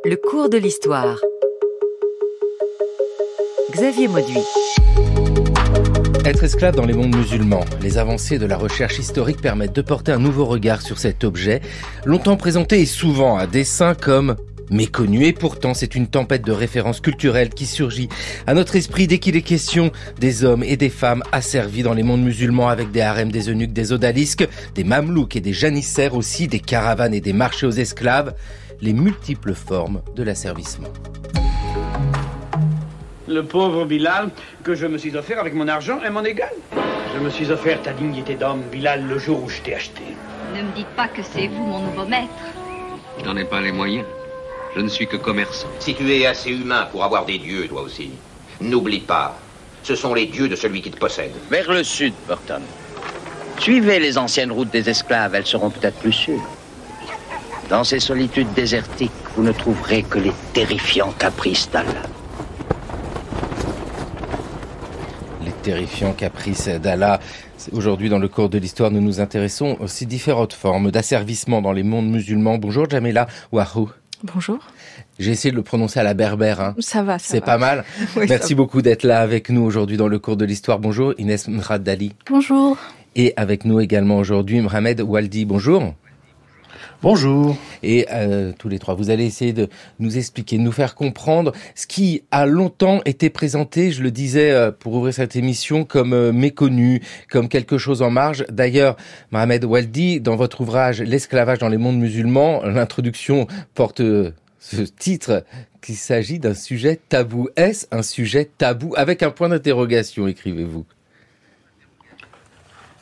Le cours de l'histoire. Xavier Mauduit. Être esclave dans les mondes musulmans. Les avancées de la recherche historique permettent de porter un nouveau regard sur cet objet, longtemps présenté et souvent à dessein comme méconnu. Et pourtant, c'est une tempête de références culturelles qui surgit à notre esprit dès qu'il est question des hommes et des femmes asservis dans les mondes musulmans avec des harems, des eunuques, des odalisques, des mamelouks et des janissaires aussi, des caravanes et des marchés aux esclaves, les multiples formes de l'asservissement. Le pauvre Bilal, que je me suis offert avec mon argent, est mon égal. Je me suis offert ta dignité d'homme, Bilal, le jour où je t'ai acheté. Ne me dites pas que c'est vous, mon nouveau maître. Je n'en ai pas les moyens. Je ne suis que commerçant. Si tu es assez humain pour avoir des dieux, toi aussi, n'oublie pas, ce sont les dieux de celui qui te possède. Vers le sud, Burton. Suivez les anciennes routes des esclaves, elles seront peut-être plus sûres. Dans ces solitudes désertiques, vous ne trouverez que les terrifiants caprices d'Allah. Terrifiant caprice d'Allah. Aujourd'hui, dans le cours de l'histoire, nous nous intéressons aux différentes formes d'asservissement dans les mondes musulmans. Bonjour Jamila Ouahou. Bonjour. J'ai essayé de le prononcer à la berbère. Hein. Ça va. C'est pas mal. Oui, merci beaucoup d'être là avec nous aujourd'hui dans le cours de l'histoire. Bonjour Inès Mraddali. Bonjour. Et avec nous également aujourd'hui Mohamed Waldi. Bonjour. Bonjour. Et tous les trois, vous allez essayer de nous expliquer, de nous faire comprendre ce qui a longtemps été présenté, je le disais pour ouvrir cette émission, comme méconnu, comme quelque chose en marge. D'ailleurs, Mohamed Waldi, dans votre ouvrage « L'esclavage dans les mondes musulmans », l'introduction porte ce titre qu'il s'agit d'un sujet tabou. Est-ce un sujet tabou? Avec un point d'interrogation, écrivez-vous.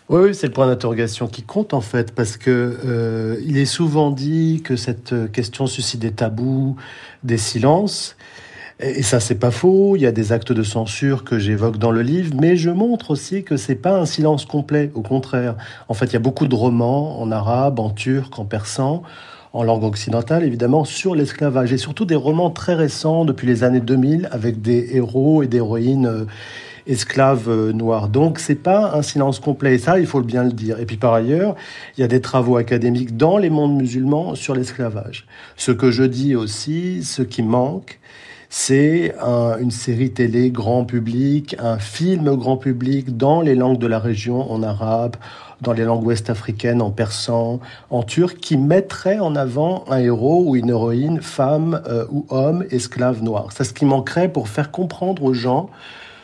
Oui, c'est le point d'interrogation qui compte en fait, parce que il est souvent dit que cette question suscite des tabous, des silences, et ça c'est pas faux. Il y a des actes de censure que j'évoque dans le livre, mais je montre aussi que c'est pas un silence complet. Au contraire, en fait, il y a beaucoup de romans en arabe, en turc, en persan, en langue occidentale évidemment, sur l'esclavage, et surtout des romans très récents depuis les années 2000 avec des héros et des héroïnes esclaves noirs. Donc, c'est pas un silence complet. Et ça, il faut bien le dire. Et puis, par ailleurs, il y a des travaux académiques dans les mondes musulmans sur l'esclavage. Ce que je dis aussi, ce qui manque, c'est une série télé grand public, un film grand public dans les langues de la région, en arabe, dans les langues ouest-africaines, en persan, en turc, qui mettrait en avant un héros ou une héroïne, femme ou homme, esclave noir. C'est ce qui manquerait pour faire comprendre aux gens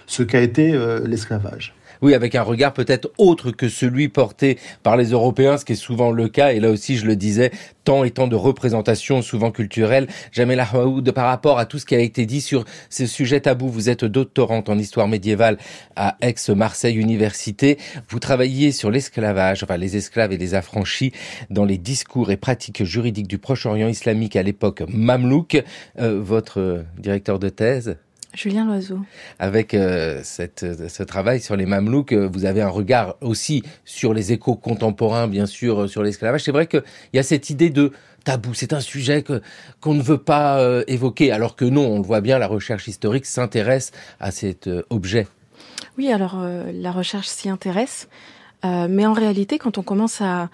ce qu'a été l'esclavage. Oui, avec un regard peut-être autre que celui porté par les Européens, ce qui est souvent le cas. Et là aussi, je le disais, tant et tant de représentations, souvent culturelles. Jamila Ouahou, par rapport à tout ce qui a été dit sur ce sujet tabou, vous êtes doctorante en histoire médiévale à Aix-Marseille Université. Vous travaillez sur l'esclavage, enfin les esclaves et les affranchis, dans les discours et pratiques juridiques du Proche-Orient islamique à l'époque mamelouk. Votre directeur de thèse ? Julien Loiseau. Avec ce travail sur les mamelouks, vous avez un regard aussi sur les échos contemporains, bien sûr, sur l'esclavage. C'est vrai qu'il y a cette idée de tabou. C'est un sujet qu'on ne veut pas évoquer, alors que non, on le voit bien, la recherche historique s'intéresse à cet objet. Oui, alors la recherche s'y intéresse. Mais en réalité, quand on commence à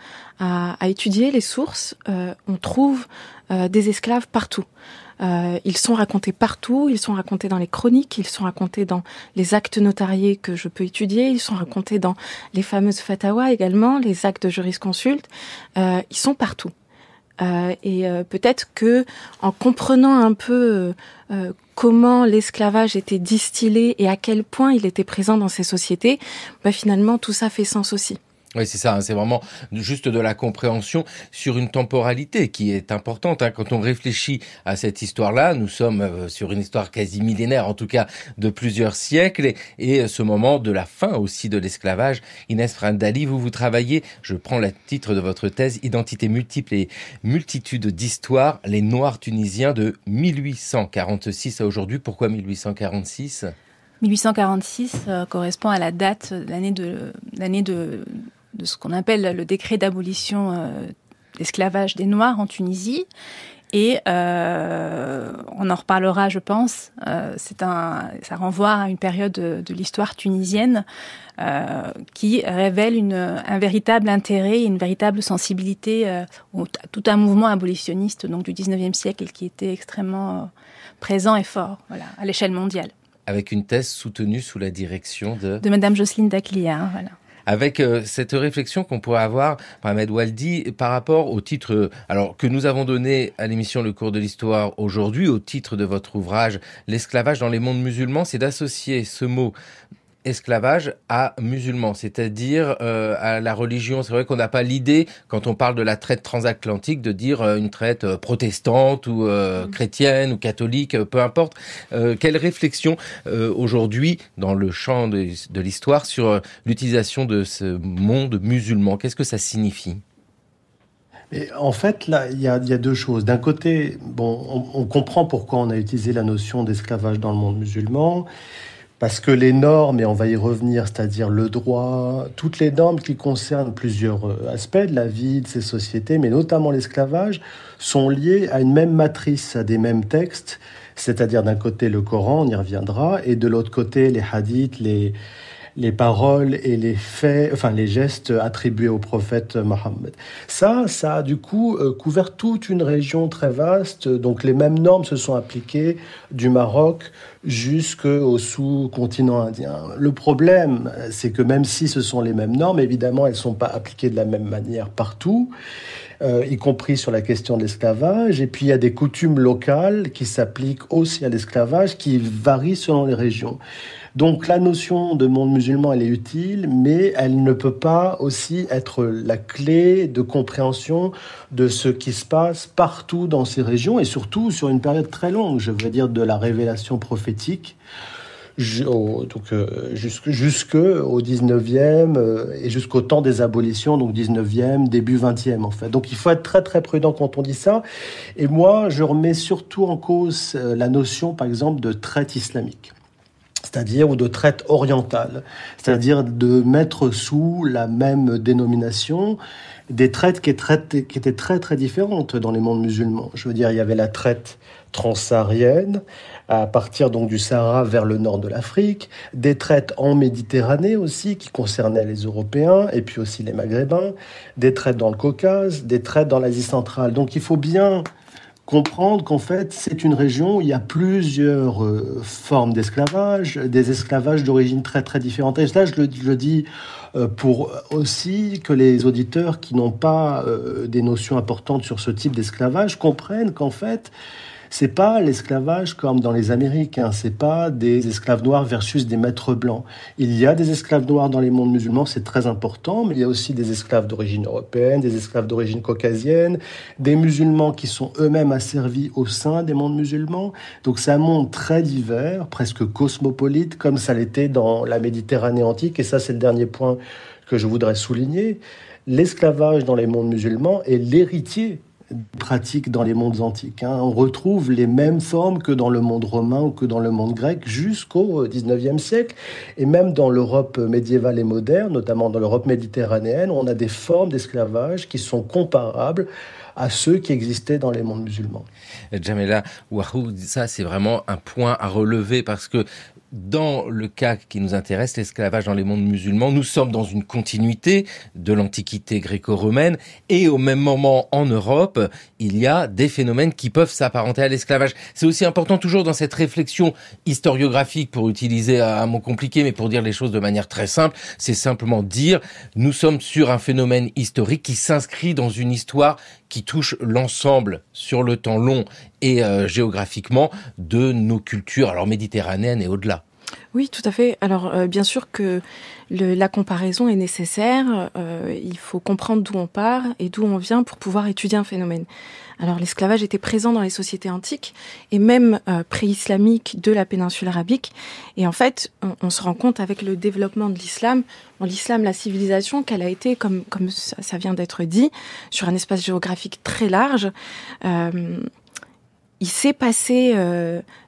étudier les sources, on trouve des esclaves partout. Ils sont racontés partout, ils sont racontés dans les chroniques, ils sont racontés dans les actes notariés que je peux étudier, ils sont racontés dans les fameuses fatawas également, les actes de jurisconsulte, ils sont partout. Et peut-être que en comprenant un peu comment l'esclavage était distillé et à quel point il était présent dans ces sociétés, finalement tout ça fait sens aussi. Oui, c'est ça, hein, c'est vraiment juste de la compréhension sur une temporalité qui est importante. Hein. Quand on réfléchit à cette histoire-là, nous sommes sur une histoire quasi millénaire, en tout cas de plusieurs siècles, et ce moment de la fin aussi de l'esclavage. Inès Mraddali, vous travaillez, je prends le titre de votre thèse, Identité multiple et multitude d'histoires, les Noirs tunisiens de 1846 à aujourd'hui. Pourquoi 1846 ? 1846 correspond à la date, l'année de ce qu'on appelle le décret d'abolition d'esclavage des Noirs en Tunisie. Et on en reparlera, je pense. Ça renvoie à une période de l'histoire tunisienne qui révèle un véritable intérêt et une véritable sensibilité tout un mouvement abolitionniste donc du 19e siècle qui était extrêmement présent et fort, voilà, à l'échelle mondiale. Avec une thèse soutenue sous la direction de Madame Jocelyne Dakhlia, voilà. Avec cette réflexion qu'on pourrait avoir, Mohamed Waldi, par rapport au titre que nous avons donné à l'émission Le cours de l'histoire aujourd'hui, au titre de votre ouvrage « L'esclavage dans les mondes musulmans », c'est d'associer ce mot esclavage à musulman, c'est-à-dire à la religion. C'est vrai qu'on n'a pas l'idée, quand on parle de la traite transatlantique, de dire une traite protestante ou chrétienne ou catholique, peu importe. Quelle réflexion aujourd'hui dans le champ de l'histoire sur l'utilisation de ce monde musulman? Qu'est-ce que ça signifie? Et en fait, là, il y a deux choses. D'un côté, on comprend pourquoi on a utilisé la notion d'esclavage dans le monde musulman. Parce que les normes, et on va y revenir, c'est-à-dire le droit, toutes les normes qui concernent plusieurs aspects de la vie de ces sociétés, mais notamment l'esclavage, sont liées à une même matrice, à des mêmes textes, c'est-à-dire d'un côté le Coran, on y reviendra, et de l'autre côté les hadiths, les paroles et les faits, les gestes attribués au prophète Mohammed. Ça a du coup couvert toute une région très vaste. Donc les mêmes normes se sont appliquées du Maroc jusqu'au sous-continent indien. Le problème, c'est que même si ce sont les mêmes normes, évidemment, elles ne sont pas appliquées de la même manière partout, y compris sur la question de l'esclavage. Et puis il y a des coutumes locales qui s'appliquent aussi à l'esclavage, qui varient selon les régions. Donc la notion de monde musulman, elle est utile, mais elle ne peut pas aussi être la clé de compréhension de ce qui se passe partout dans ces régions, et surtout sur une période très longue, je veux dire de la révélation prophétique jusqu'au 19e et jusqu'au temps des abolitions, donc 19e, début 20e en fait. Donc il faut être très très prudent quand on dit ça. Et moi, je remets surtout en cause la notion, par exemple, de traite islamique. C'est-à-dire, ou de traite orientale, c'est-à-dire de mettre sous la même dénomination des traites qui étaient très très différentes dans les mondes musulmans. Je veux dire, il y avait la traite transsaharienne, à partir donc du Sahara vers le nord de l'Afrique, des traites en Méditerranée aussi, qui concernaient les Européens, et puis aussi les Maghrébins, des traites dans le Caucase, des traites dans l'Asie centrale. Donc il faut bien comprendre qu'en fait, c'est une région où il y a plusieurs formes d'esclavage, des esclavages d'origine très très différentes. Et là, je le dis pour aussi que les auditeurs qui n'ont pas des notions importantes sur ce type d'esclavage comprennent qu'en fait, c'est pas l'esclavage comme dans les Amériques, c'est pas des esclaves noirs versus des maîtres blancs. Il y a des esclaves noirs dans les mondes musulmans, c'est très important, mais il y a aussi des esclaves d'origine européenne, des esclaves d'origine caucasienne, des musulmans qui sont eux-mêmes asservis au sein des mondes musulmans. Donc c'est un monde très divers, presque cosmopolite, comme ça l'était dans la Méditerranée antique, et ça c'est le dernier point que je voudrais souligner. L'esclavage dans les mondes musulmans est l'héritier pratique dans les mondes antiques. On retrouve les mêmes formes que dans le monde romain ou que dans le monde grec jusqu'au 19e siècle. Et même dans l'Europe médiévale et moderne, notamment dans l'Europe méditerranéenne, on a des formes d'esclavage qui sont comparables à ceux qui existaient dans les mondes musulmans. Djamila Wahoud, ça c'est vraiment un point à relever parce que dans le cas qui nous intéresse, l'esclavage dans les mondes musulmans, nous sommes dans une continuité de l'Antiquité gréco-romaine et au même moment en Europe, il y a des phénomènes qui peuvent s'apparenter à l'esclavage. C'est aussi important toujours dans cette réflexion historiographique, pour utiliser un mot compliqué, mais pour dire les choses de manière très simple, c'est simplement dire nous sommes sur un phénomène historique qui s'inscrit dans une histoire qui touche l'ensemble sur le temps long et géographiquement de nos cultures, alors méditerranéennes et au-delà. Oui, tout à fait. Alors, bien sûr que la comparaison est nécessaire. Il faut comprendre d'où on part et d'où on vient pour pouvoir étudier un phénomène. Alors, l'esclavage était présent dans les sociétés antiques et même pré-islamiques de la péninsule arabique. Et en fait, on se rend compte avec le développement de l'islam, l'islam, la civilisation, qu'elle a été, comme ça vient d'être dit, sur un espace géographique très large. Il s'est passé...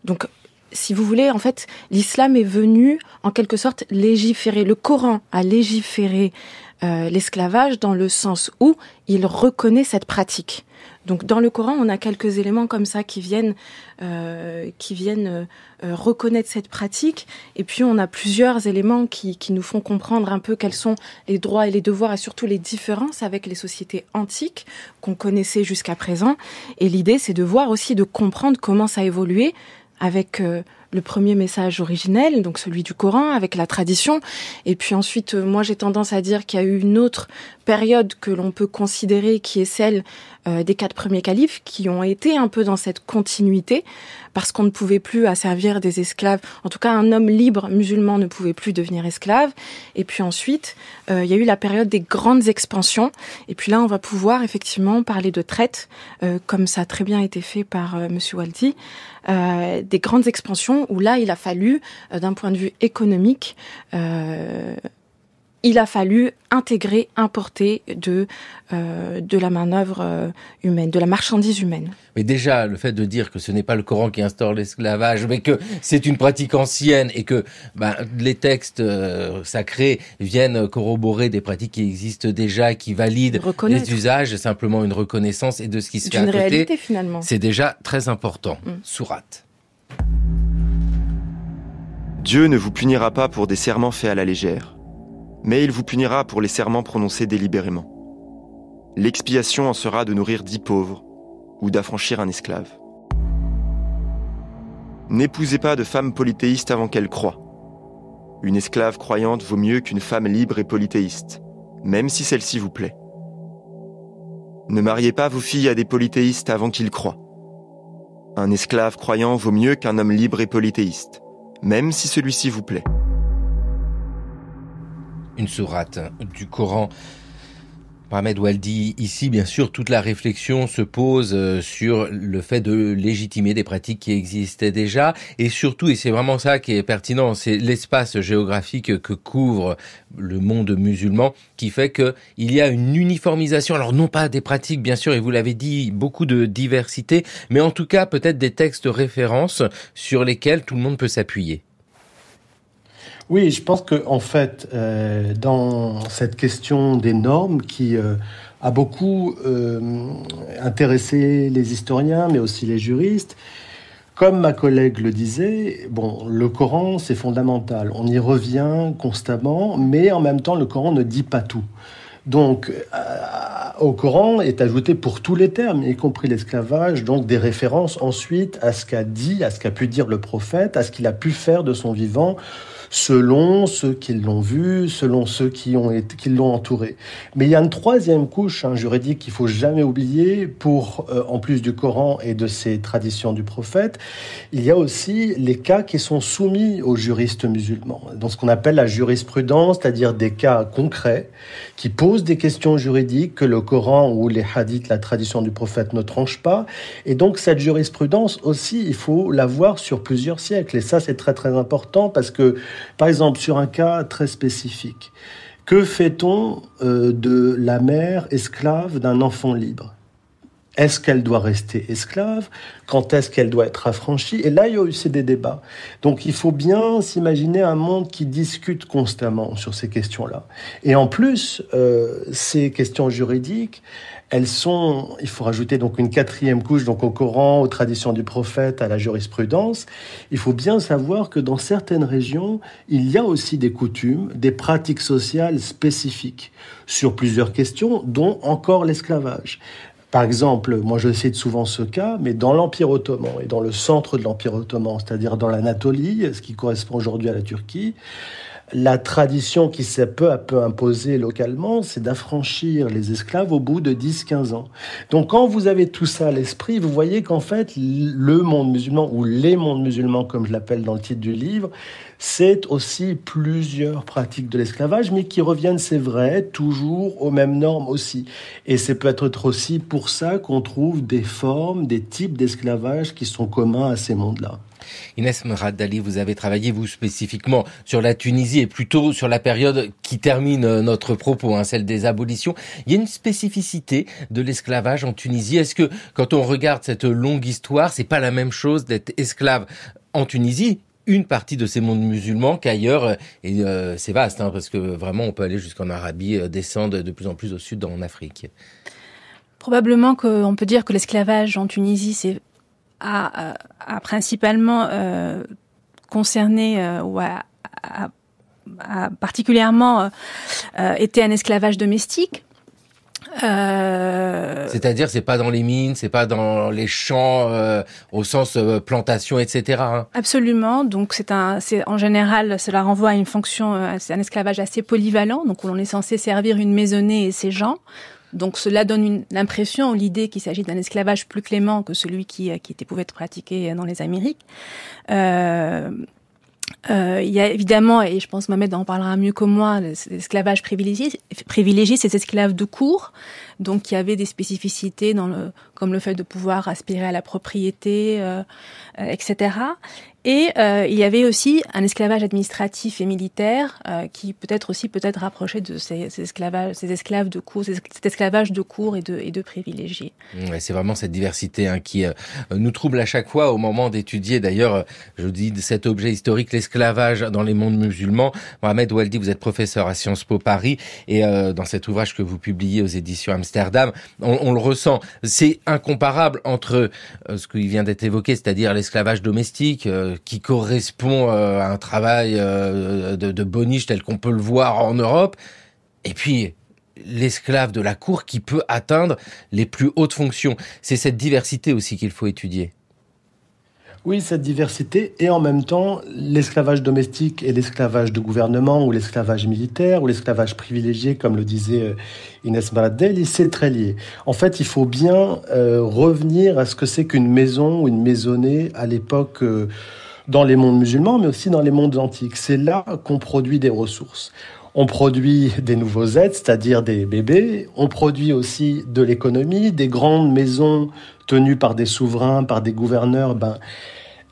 donc, si vous voulez, en fait, l'islam est venu, en quelque sorte, légiférer. Le Coran a légiféré l'esclavage dans le sens où il reconnaît cette pratique. Donc dans le Coran, on a quelques éléments comme ça qui viennent reconnaître cette pratique. Et puis on a plusieurs éléments qui nous font comprendre un peu quels sont les droits et les devoirs et surtout les différences avec les sociétés antiques qu'on connaissait jusqu'à présent. Et l'idée, c'est de voir aussi, de comprendre comment ça a évolué avec le premier message originel, donc celui du Coran, avec la tradition. Et puis ensuite, moi j'ai tendance à dire qu'il y a eu une autre période que l'on peut considérer qui est celle des 4 premiers califes, qui ont été un peu dans cette continuité, parce qu'on ne pouvait plus asservir des esclaves. En tout cas, un homme libre musulman ne pouvait plus devenir esclave. Et puis ensuite, il y a eu la période des grandes expansions. Et puis là, on va pouvoir effectivement parler de traite, comme ça a très bien été fait par Monsieur Waldy, des grandes expansions où là, il a fallu, d'un point de vue économique, il a fallu intégrer, importer de la main-d'œuvre humaine, de la marchandise humaine. Mais déjà, le fait de dire que ce n'est pas le Coran qui instaure l'esclavage, mais que c'est une pratique ancienne et que les textes sacrés viennent corroborer des pratiques qui existent déjà, qui valident les usages, c'est simplement une reconnaissance et de ce qui se fait à côté. D'une réalité, finalement. C'est déjà très important. Sourate. Dieu ne vous punira pas pour des serments faits à la légère, mais il vous punira pour les serments prononcés délibérément. L'expiation en sera de nourrir 10 pauvres ou d'affranchir un esclave. N'épousez pas de femme polythéiste avant qu'elle croie. Une esclave croyante vaut mieux qu'une femme libre et polythéiste, même si celle-ci vous plaît. Ne mariez pas vos filles à des polythéistes avant qu'ils croient. Un esclave croyant vaut mieux qu'un homme libre et polythéiste, même si celui-ci vous plaît. Une sourate du Coran. Mohamed Waldy, ici, bien sûr, toute la réflexion se pose sur le fait de légitimer des pratiques qui existaient déjà. Et surtout, et c'est vraiment ça qui est pertinent, c'est l'espace géographique que couvre le monde musulman qui fait qu'il y a une uniformisation. Alors, non pas des pratiques, bien sûr, et vous l'avez dit, beaucoup de diversité, mais en tout cas, peut-être des textes de référence sur lesquels tout le monde peut s'appuyer. Oui, je pense que en fait, dans cette question des normes qui a beaucoup intéressé les historiens, mais aussi les juristes, comme ma collègue le disait, le Coran, c'est fondamental. On y revient constamment, mais en même temps, le Coran ne dit pas tout. Donc, au Coran est ajouté pour tous les termes, y compris l'esclavage, donc des références ensuite à ce qu'a dit, à ce qu'a pu dire le prophète, à ce qu'il a pu faire de son vivant, selon ceux qui l'ont vu, selon ceux qui l'ont entouré. Mais il y a une troisième couche juridique qu'il ne faut jamais oublier pour, en plus du Coran et de ces traditions du prophète, il y a aussi les cas qui sont soumis aux juristes musulmans. Dans ce qu'on appelle la jurisprudence, c'est-à-dire des cas concrets qui posent des questions juridiques que le Coran ou les hadiths, la tradition du prophète, ne tranchent pas. Et donc cette jurisprudence aussi, il faut la voir sur plusieurs siècles. Et ça, c'est très très important parce que, par exemple, sur un cas très spécifique, que fait-on de la mère esclave d'un enfant libre ? Est-ce qu'elle doit rester esclave ? Quand est-ce qu'elle doit être affranchie ? Et là, il y a aussi des débats. Donc, il faut bien s'imaginer un monde qui discute constamment sur ces questions-là. Et en plus, ces questions juridiques, elles sont, il faut rajouter donc une quatrième couche donc au Coran, aux traditions du prophète, à la jurisprudence. Il faut bien savoir que dans certaines régions, il y a aussi des coutumes, des pratiques sociales spécifiques sur plusieurs questions, dont encore l'esclavage. Par exemple, moi je cite souvent ce cas, mais dans l'Empire ottoman et dans le centre de l'Empire ottoman, c'est-à-dire dans l'Anatolie, ce qui correspond aujourd'hui à la Turquie, la tradition qui s'est peu à peu imposée localement, c'est d'affranchir les esclaves au bout de 10-15 ans. Donc quand vous avez tout ça à l'esprit, vous voyez qu'en fait, le monde musulman, ou les mondes musulmans, comme je l'appelle dans le titre du livre, c'est aussi plusieurs pratiques de l'esclavage, mais qui reviennent, c'est vrai, toujours aux mêmes normes aussi. Et c'est peut-être aussi pour ça qu'on trouve des formes, des types d'esclavage qui sont communs à ces mondes-là. Inès Mraddali, vous avez travaillé, vous, spécifiquement sur la Tunisie et plutôt sur la période qui termine notre propos, celle des abolitions. Il y a une spécificité de l'esclavage en Tunisie. Est-ce que, quand on regarde cette longue histoire, c'est pas la même chose d'être esclave en Tunisie une partie de ces mondes musulmans qu'ailleurs, et c'est vaste, parce que vraiment on peut aller jusqu'en Arabie, descendre de plus en plus au sud en Afrique. Probablement qu'on peut dire que l'esclavage en Tunisie a principalement concerné ou a particulièrement été un esclavage domestique. C'est-à-dire, c'est pas dans les mines, c'est pas dans les champs au sens plantation, etc. Absolument. Donc c'est en général, cela renvoie à une fonction, c'est un esclavage assez polyvalent. Donc où l'on est censé servir une maisonnée et ses gens. Donc cela donne l'impression, l'idée qu'il s'agit d'un esclavage plus clément que celui qui pouvait être pratiqué dans les Amériques. Il y a évidemment, et je pense Mohamed en parlera mieux que moi, l'esclavage privilégié, ces esclaves de cour, donc qui avaient des spécificités comme le fait de pouvoir aspirer à la propriété, etc. Et il y avait aussi un esclavage administratif et militaire qui peut être rapproché de ces esclaves de cour, cet esclavage de cour et de privilégiés. Ouais, c'est vraiment cette diversité qui nous trouble à chaque fois au moment d'étudier. D'ailleurs, je dis cet objet historique, l'esclavage dans les mondes musulmans. Mohamed Oueldi, vous êtes professeur à Sciences Po Paris et dans cet ouvrage que vous publiez aux éditions Amsterdam, on le ressent. C'est incomparable entre ce qui vient d'être évoqué, c'est-à-dire l'esclavage domestique, qui correspond à un travail de boniche tel qu'on peut le voir en Europe, et puis l'esclave de la cour qui peut atteindre les plus hautes fonctions. C'est cette diversité aussi qu'il faut étudier. Oui, cette diversité, et en même temps, l'esclavage domestique et l'esclavage de gouvernement, ou l'esclavage militaire, ou l'esclavage privilégié, comme le disait Inès Maraddel, c'est très lié. En fait, il faut bien revenir à ce que c'est qu'une maison ou une maisonnée à l'époque dans les mondes musulmans, mais aussi dans les mondes antiques. C'est là qu'on produit des ressources. On produit des nouveaux êtres, c'est-à-dire des bébés. On produit aussi de l'économie, des grandes maisons tenues par des souverains, par des gouverneurs.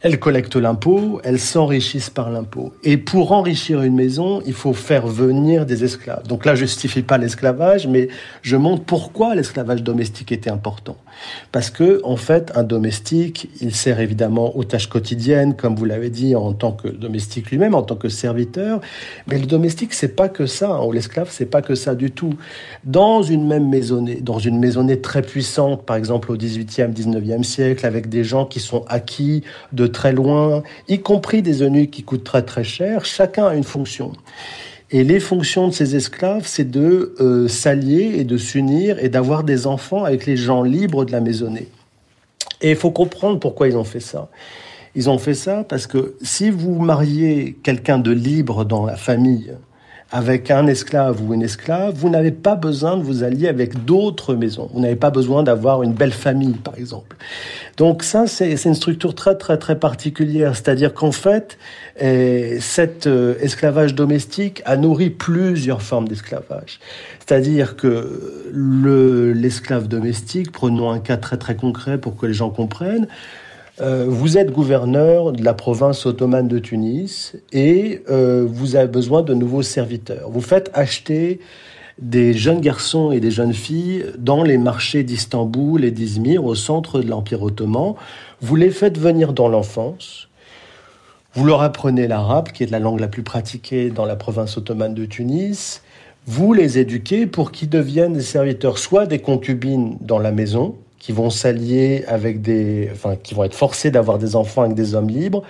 Elles collectent l'impôt, elles s'enrichissent par l'impôt. Et pour enrichir une maison, il faut faire venir des esclaves. Donc là, je justifie pas l'esclavage, mais je montre pourquoi l'esclavage domestique était important. Parce que, en fait, un domestique, il sert évidemment aux tâches quotidiennes, comme vous l'avez dit, en tant que domestique lui-même, en tant que serviteur. Mais le domestique, c'est pas que ça, ou l'esclave, c'est pas que ça du tout. Dans une même maisonnée, dans une maisonnée très puissante, par exemple au XVIIIe, XIXe siècle, avec des gens qui sont acquis de très loin, y compris des eunuques qui coûtent très très cher, chacun a une fonction. Et les fonctions de ces esclaves, c'est de s'allier et de s'unir et d'avoir des enfants avec les gens libres de la maisonnée. Et il faut comprendre pourquoi ils ont fait ça. Ils ont fait ça parce que si vous mariez quelqu'un de libre dans la famille avec un esclave ou une esclave, vous n'avez pas besoin de vous allier avec d'autres maisons. Vous n'avez pas besoin d'avoir une belle famille, par exemple. Donc ça, c'est une structure très, très, très particulière. C'est-à-dire qu'en fait, cet esclavage domestique a nourri plusieurs formes d'esclavage. C'est-à-dire que l'esclave domestique, prenons un cas très, très concret pour que les gens comprennent, vous êtes gouverneur de la province ottomane de Tunis et vous avez besoin de nouveaux serviteurs. Vous faites acheter des jeunes garçons et des jeunes filles dans les marchés d'Istanbul et d'Izmir, au centre de l'Empire ottoman. Vous les faites venir dans l'enfance. Vous leur apprenez l'arabe, qui est la langue la plus pratiquée dans la province ottomane de Tunis. Vous les éduquez pour qu'ils deviennent des serviteurs, soit des concubines dans la maison, qui vont s'allier avec qui vont être forcés d'avoir des enfants avec des hommes libres,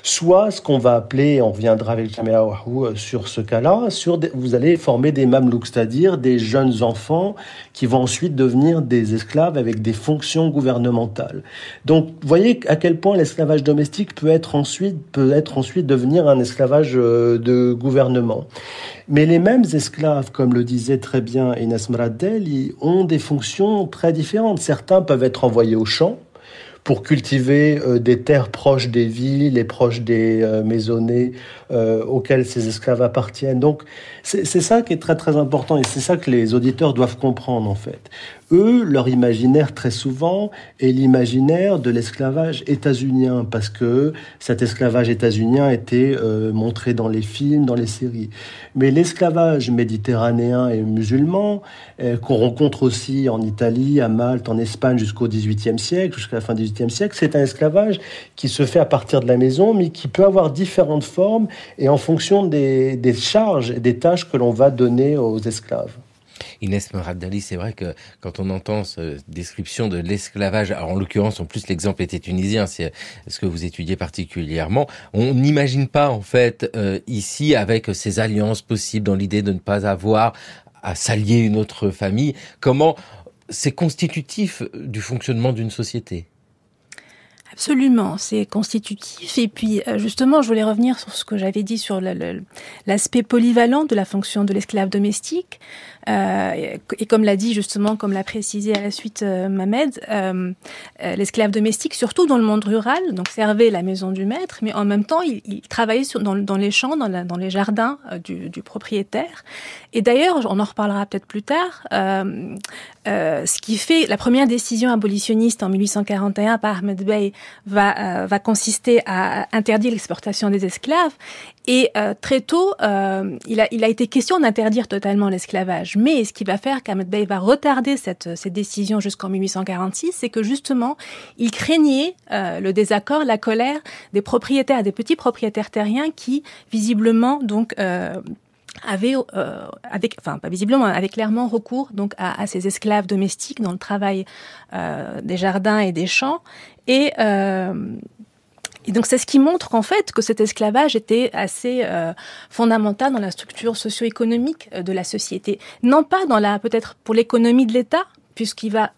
soit ce qu'on va appeler, on reviendra avec Jamila Wahou sur ce cas-là, vous allez former des mamelouks, c'est-à-dire des jeunes enfants qui vont ensuite devenir des esclaves avec des fonctions gouvernementales. Donc, vous voyez à quel point l'esclavage domestique peut être ensuite devenir un esclavage de gouvernement. Mais les mêmes esclaves, comme le disait très bien Inès Maraddel, ils ont des fonctions très différentes. Certains peuvent être envoyés au champ pour cultiver des terres proches des villes et proches des maisonnées auxquelles ces esclaves appartiennent. Donc, c'est ça qui est très, très important et c'est ça que les auditeurs doivent comprendre, en fait. eux, leur imaginaire très souvent est l'imaginaire de l'esclavage états-unien, parce que cet esclavage états-unien était montré dans les films, dans les séries. Mais l'esclavage méditerranéen et musulman, qu'on rencontre aussi en Italie, à Malte, en Espagne jusqu'au XVIIIe siècle, jusqu'à la fin du XVIIIe siècle, c'est un esclavage qui se fait à partir de la maison, mais qui peut avoir différentes formes et en fonction des charges et des tâches que l'on va donner aux esclaves. Inès Moradali, c'est vrai que quand on entend cette description de l'esclavage, alors en l'occurrence, en plus l'exemple était tunisien, c'est ce que vous étudiez particulièrement, on n'imagine pas en fait ici avec ces alliances possibles dans l'idée de ne pas avoir à s'allier une autre famille, comment c'est constitutif du fonctionnement d'une société. Absolument, c'est constitutif. Et puis, justement, je voulais revenir sur ce que j'avais dit sur l'aspect polyvalent de la fonction de l'esclave domestique. Et comme l'a dit justement, comme l'a précisé à la suite Mohamed, l'esclave domestique, surtout dans le monde rural, donc servait la maison du maître, mais en même temps, il travaillait dans les champs, dans les jardins du propriétaire. Et d'ailleurs, on en reparlera peut-être plus tard, ce qui fait la première décision abolitionniste en 1841 par Ahmed Bey va consister à interdire l'exportation des esclaves. Et très tôt, il a été question d'interdire totalement l'esclavage. Mais ce qui va faire qu'Ahmed Bey va retarder cette décision jusqu'en 1846, c'est que justement, il craignait le désaccord, la colère des propriétaires, des petits propriétaires terriens qui, visiblement, donc avait clairement recours donc à ces esclaves domestiques dans le travail des jardins et des champs. Et donc c'est ce qui montre qu'en fait que cet esclavage était assez fondamental dans la structure socio-économique de la société. Non pas peut-être pour l'économie de l'État, puisqu'il va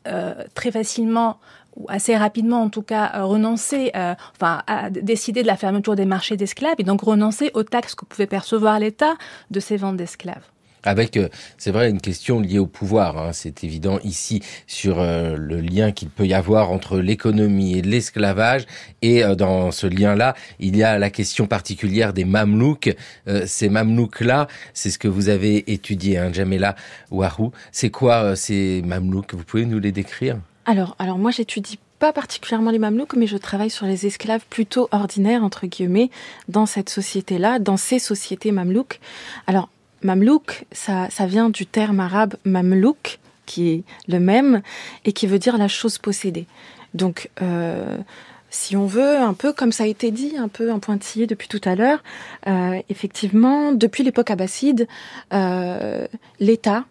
très facilement ou assez rapidement en tout cas renoncer, à décider de la fermeture des marchés d'esclaves et donc renoncer aux taxes que pouvait percevoir l'État de ces ventes d'esclaves. Avec, c'est vrai, une question liée au pouvoir, hein. C'est évident ici sur le lien qu'il peut y avoir entre l'économie et l'esclavage. Et dans ce lien-là, il y a la question particulière des mamelouks. Ces mamelouks-là, c'est ce que vous avez étudié, hein, Djamila Ouarou. C'est quoi ces mamelouks? Vous pouvez nous les décrire? Alors moi, j'étudie pas particulièrement les mamelouks, mais je travaille sur les esclaves plutôt ordinaires, entre guillemets, dans cette société-là, dans ces sociétés mamelouks. Alors, mamelouk, ça vient du terme arabe mamlouk, qui est le même, et qui veut dire la chose possédée. Donc, si on veut, un peu comme ça a été dit, un peu en pointillé depuis tout à l'heure, effectivement, depuis l'époque abbasside, l'État,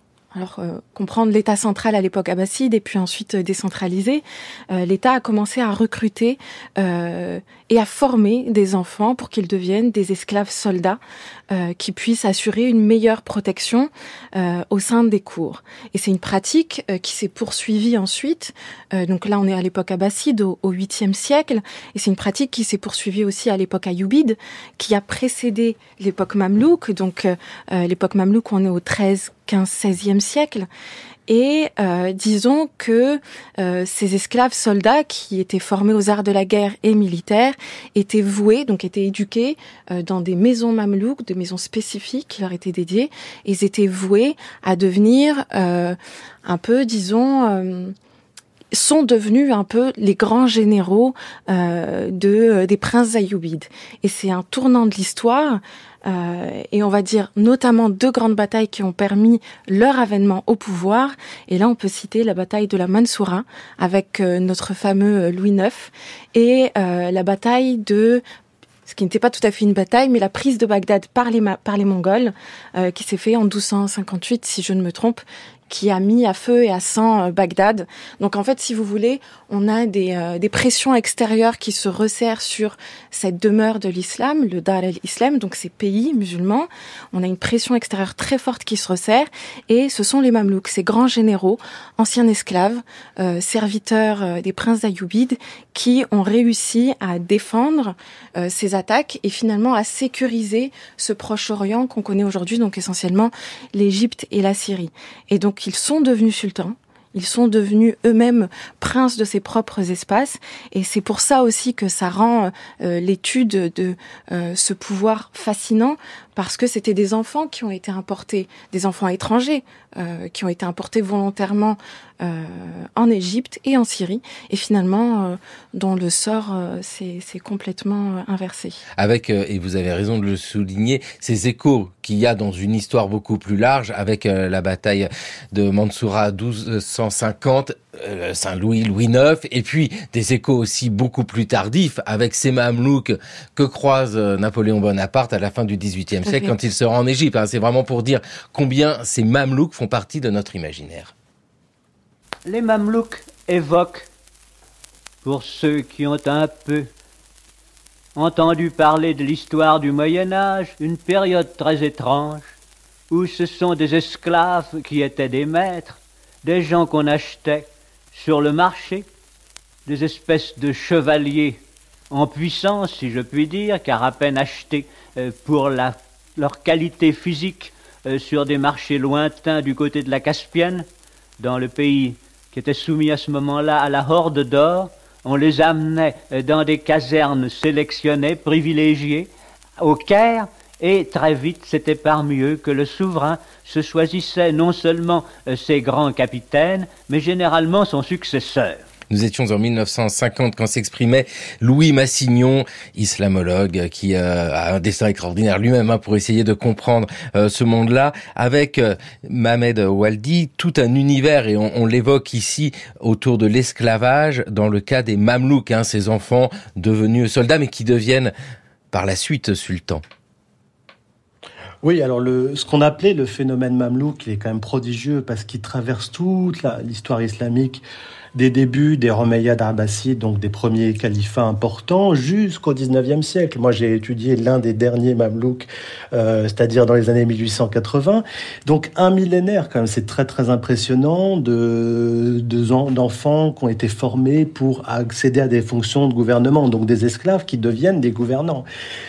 comprendre l'État central à l'époque abbasside et puis ensuite décentralisé, l'État a commencé à recruter et à former des enfants pour qu'ils deviennent des esclaves soldats qui puissent assurer une meilleure protection au sein des cours. Et c'est une pratique qui s'est poursuivie ensuite. Donc là, on est à l'époque abbasside, au 8e siècle, et c'est une pratique qui s'est poursuivie aussi à l'époque ayoubide, qui a précédé l'époque mamelouk. Donc l'époque mamelouk, on est au 13, 15, 16e siècle. Et disons que ces esclaves soldats qui étaient formés aux arts de la guerre et militaires étaient voués, donc étaient éduqués dans des maisons mamelouks, des maisons spécifiques qui leur étaient dédiées. Ils étaient voués à devenir un peu, disons, sont devenus un peu les grands généraux des princes ayyoubides. Et c'est un tournant de l'histoire. Et on va dire notamment 2 grandes batailles qui ont permis leur avènement au pouvoir. Et là, on peut citer la bataille de la Mansoura avec notre fameux Louis IX et la bataille de, ce qui n'était pas tout à fait une bataille, mais la prise de Bagdad par les Mongols, qui s'est fait en 1258, si je ne me trompe, qui a mis à feu et à sang Bagdad. Donc en fait, si vous voulez, on a des pressions extérieures qui se resserrent sur cette demeure de l'islam, le Dar al-Islam, donc ces pays musulmans. On a une pression extérieure très forte qui se resserre, et ce sont les Mamelouks, ces grands généraux, anciens esclaves, serviteurs des princes ayyoubides, qui ont réussi à défendre ces attaques et finalement à sécuriser ce Proche-Orient qu'on connaît aujourd'hui, donc essentiellement l'Égypte et la Syrie. Et donc ils sont devenus sultans, ils sont devenus eux-mêmes princes de ses propres espaces, et c'est pour ça aussi que ça rend l'étude de ce pouvoir fascinant, parce que c'était des enfants qui ont été importés, des enfants étrangers qui ont été importés volontairement en Égypte et en Syrie, et finalement dont le sort s'est complètement inversé. Avec, et vous avez raison de le souligner, ces échos qu'il y a dans une histoire beaucoup plus large, avec la bataille de Mansoura 1250, Saint-Louis, Louis IX, et puis des échos aussi beaucoup plus tardifs, avec ces Mamelouks que croise Napoléon Bonaparte à la fin du XVIIIe siècle, quand il se rend en Égypte. C'est vraiment pour dire combien ces Mamelouks font partie de notre imaginaire. Les Mamelouks évoquent, pour ceux qui ont un peu entendu parler de l'histoire du Moyen-Âge, une période très étrange, où ce sont des esclaves qui étaient des maîtres, des gens qu'on achetait sur le marché, des espèces de chevaliers en puissance, si je puis dire, car à peine achetés pour leur qualité physique sur des marchés lointains du côté de la Caspienne, dans le pays qui était soumis à ce moment-là à la Horde d'or. On les amenait dans des casernes sélectionnées, privilégiées, au Caire, et très vite, c'était parmi eux que le souverain se choisissait non seulement ses grands capitaines, mais généralement son successeur. Nous étions en 1950 quand s'exprimait Louis Massignon, islamologue, qui a un destin extraordinaire lui-même pour essayer de comprendre ce monde-là, avec Mohamed Waldi, tout un univers, et on l'évoque ici, autour de l'esclavage, dans le cas des Mamelouks, ces enfants devenus soldats, mais qui deviennent par la suite sultans. Oui, alors ce qu'on appelait le phénomène mamelouk, il est quand même prodigieux parce qu'il traverse toute l'histoire islamique, des débuts des Romeyyades Abbassides, donc des premiers califats importants, jusqu'au 19e siècle. Moi, j'ai étudié l'un des derniers mamelouks, c'est-à-dire dans les années 1880. Donc, un millénaire, quand même, c'est très, très impressionnant d'enfants qui ont été formés pour accéder à des fonctions de gouvernement, donc des esclaves qui deviennent des gouvernants.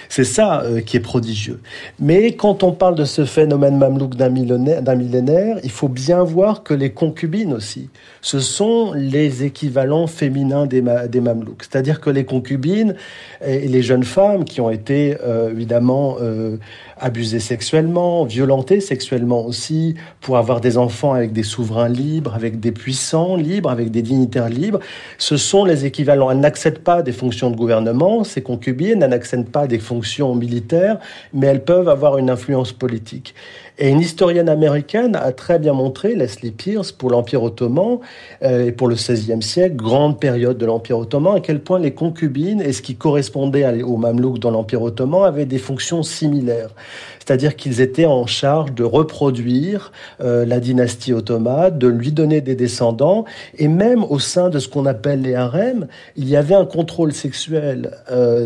C'est ça qui est prodigieux. Mais quand on parle de ce phénomène mamelouk d'un millénaire, il faut bien voir que les concubines aussi, ce sont les équivalents féminins des Mamelouks. C'est-à-dire que les concubines et les jeunes femmes qui ont été évidemment abusées sexuellement, violentées sexuellement aussi, pour avoir des enfants avec des souverains libres, avec des puissants libres, avec des dignitaires libres, ce sont les équivalents. Elles n'accèdent pas à des fonctions de gouvernement, ces concubines, elles n'accèdent pas à des fonctions militaires, mais elles peuvent avoir une influence politique. Et une historienne américaine a très bien montré, Leslie Pierce, pour l'Empire ottoman et pour le XVIe siècle, grande période de l'Empire ottoman, à quel point les concubines et ce qui correspondait aux Mamelouks dans l'Empire ottoman avaient des fonctions similaires. C'est-à-dire qu'ils étaient en charge de reproduire la dynastie ottomane, de lui donner des descendants, et même au sein de ce qu'on appelle les harems, il y avait un contrôle sexuel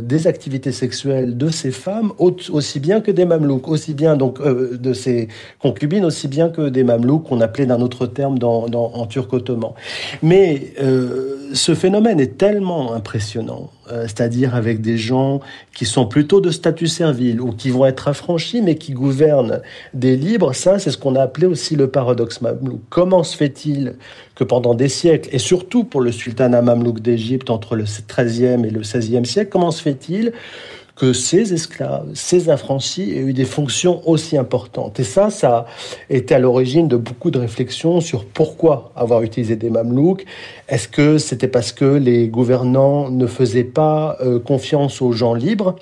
des activités sexuelles de ces femmes, aussi bien que des Mamelouks, aussi bien donc de ces concubines, aussi bien que des Mamelouks qu'on appelait d'un autre terme en turc ottoman. Mais ce phénomène est tellement impressionnant, c'est-à-dire avec des gens qui sont plutôt de statut servile ou qui vont être affranchis mais qui gouvernent des libres. Ça, c'est ce qu'on a appelé aussi le paradoxe mamelouk. Comment se fait-il que pendant des siècles, et surtout pour le sultanat mamelouk d'Égypte entre le XIIIe et le XVIe siècle, comment se fait-il que ces esclaves, ces affranchis aient eu des fonctions aussi importantes? Et ça a été à l'origine de beaucoup de réflexions sur pourquoi avoir utilisé des mamelouks. Est-ce que c'était parce que les gouvernants ne faisaient pas confiance aux gens libres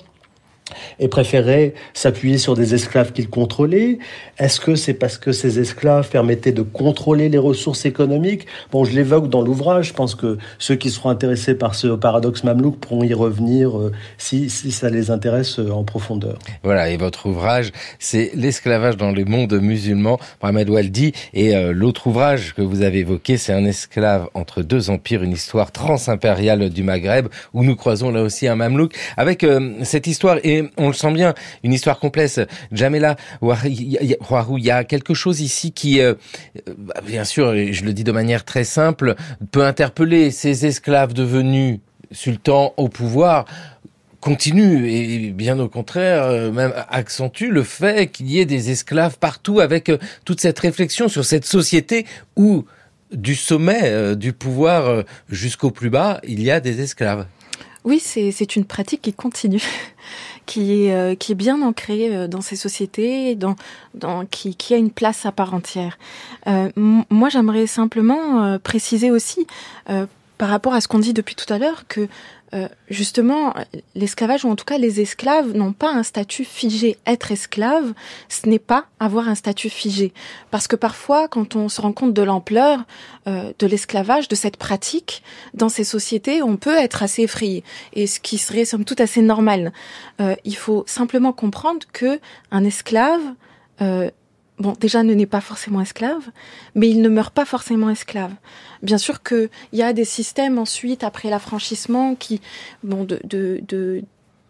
et préféraient s'appuyer sur des esclaves qu'ils contrôlaient? Est-ce que c'est parce que ces esclaves permettaient de contrôler les ressources économiques? Bon, je l'évoque dans l'ouvrage, je pense que ceux qui seront intéressés par ce paradoxe mamelouk pourront y revenir si ça les intéresse en profondeur. Voilà, et votre ouvrage, c'est L'esclavage dans le monde musulman, Mohamed Waldi, et l'autre ouvrage que vous avez évoqué, c'est Un esclave entre deux empires, une histoire transimpériale du Maghreb, où nous croisons là aussi un mamelouk, avec cette histoire, et on le sent bien, une histoire complexe. Jamila Ouarou, il y a quelque chose ici qui, bien sûr, je le dis de manière très simple, peut interpeller ces esclaves devenus sultans au pouvoir, continue et bien au contraire, même accentue le fait qu'il y ait des esclaves partout, avec toute cette réflexion sur cette société où, du sommet du pouvoir jusqu'au plus bas, il y a des esclaves. Oui, c'est une pratique qui continue qui est bien ancré dans ces sociétés, qui a une place à part entière. Moi, j'aimerais simplement préciser aussi, par rapport à ce qu'on dit depuis tout à l'heure, que justement, l'esclavage, ou en tout cas les esclaves, n'ont pas un statut figé. Être esclave, ce n'est pas avoir un statut figé. Parce que parfois, quand on se rend compte de l'ampleur de l'esclavage, de cette pratique, dans ces sociétés, on peut être assez effrayé. Et ce qui serait, somme toute, assez normal. Il faut simplement comprendre que un esclave... déjà ne n'est pas forcément esclave, mais il ne meurt pas forcément esclave. Bien sûr qu'il y a des systèmes ensuite, après l'affranchissement, de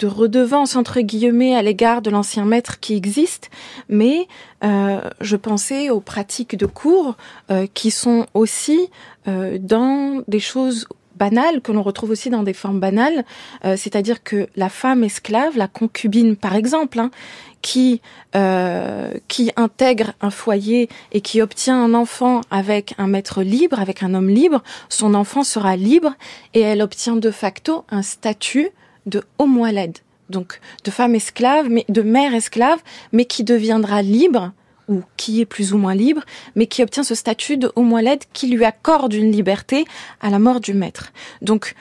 redevance, entre guillemets, à l'égard de l'ancien maître qui existent, mais je pensais aux pratiques de cour qui sont aussi dans des choses banales, que l'on retrouve aussi dans des formes banales, c'est-à-dire que la femme esclave, la concubine par exemple, qui intègre un foyer et qui obtient un enfant avec un maître libre, avec un homme libre, son enfant sera libre et elle obtient de facto un statut de Walad, donc de femme esclave, mais de mère esclave, mais qui deviendra libre, ou qui est plus ou moins libre, mais qui obtient ce statut de Walad qui lui accorde une liberté à la mort du maître. Donc,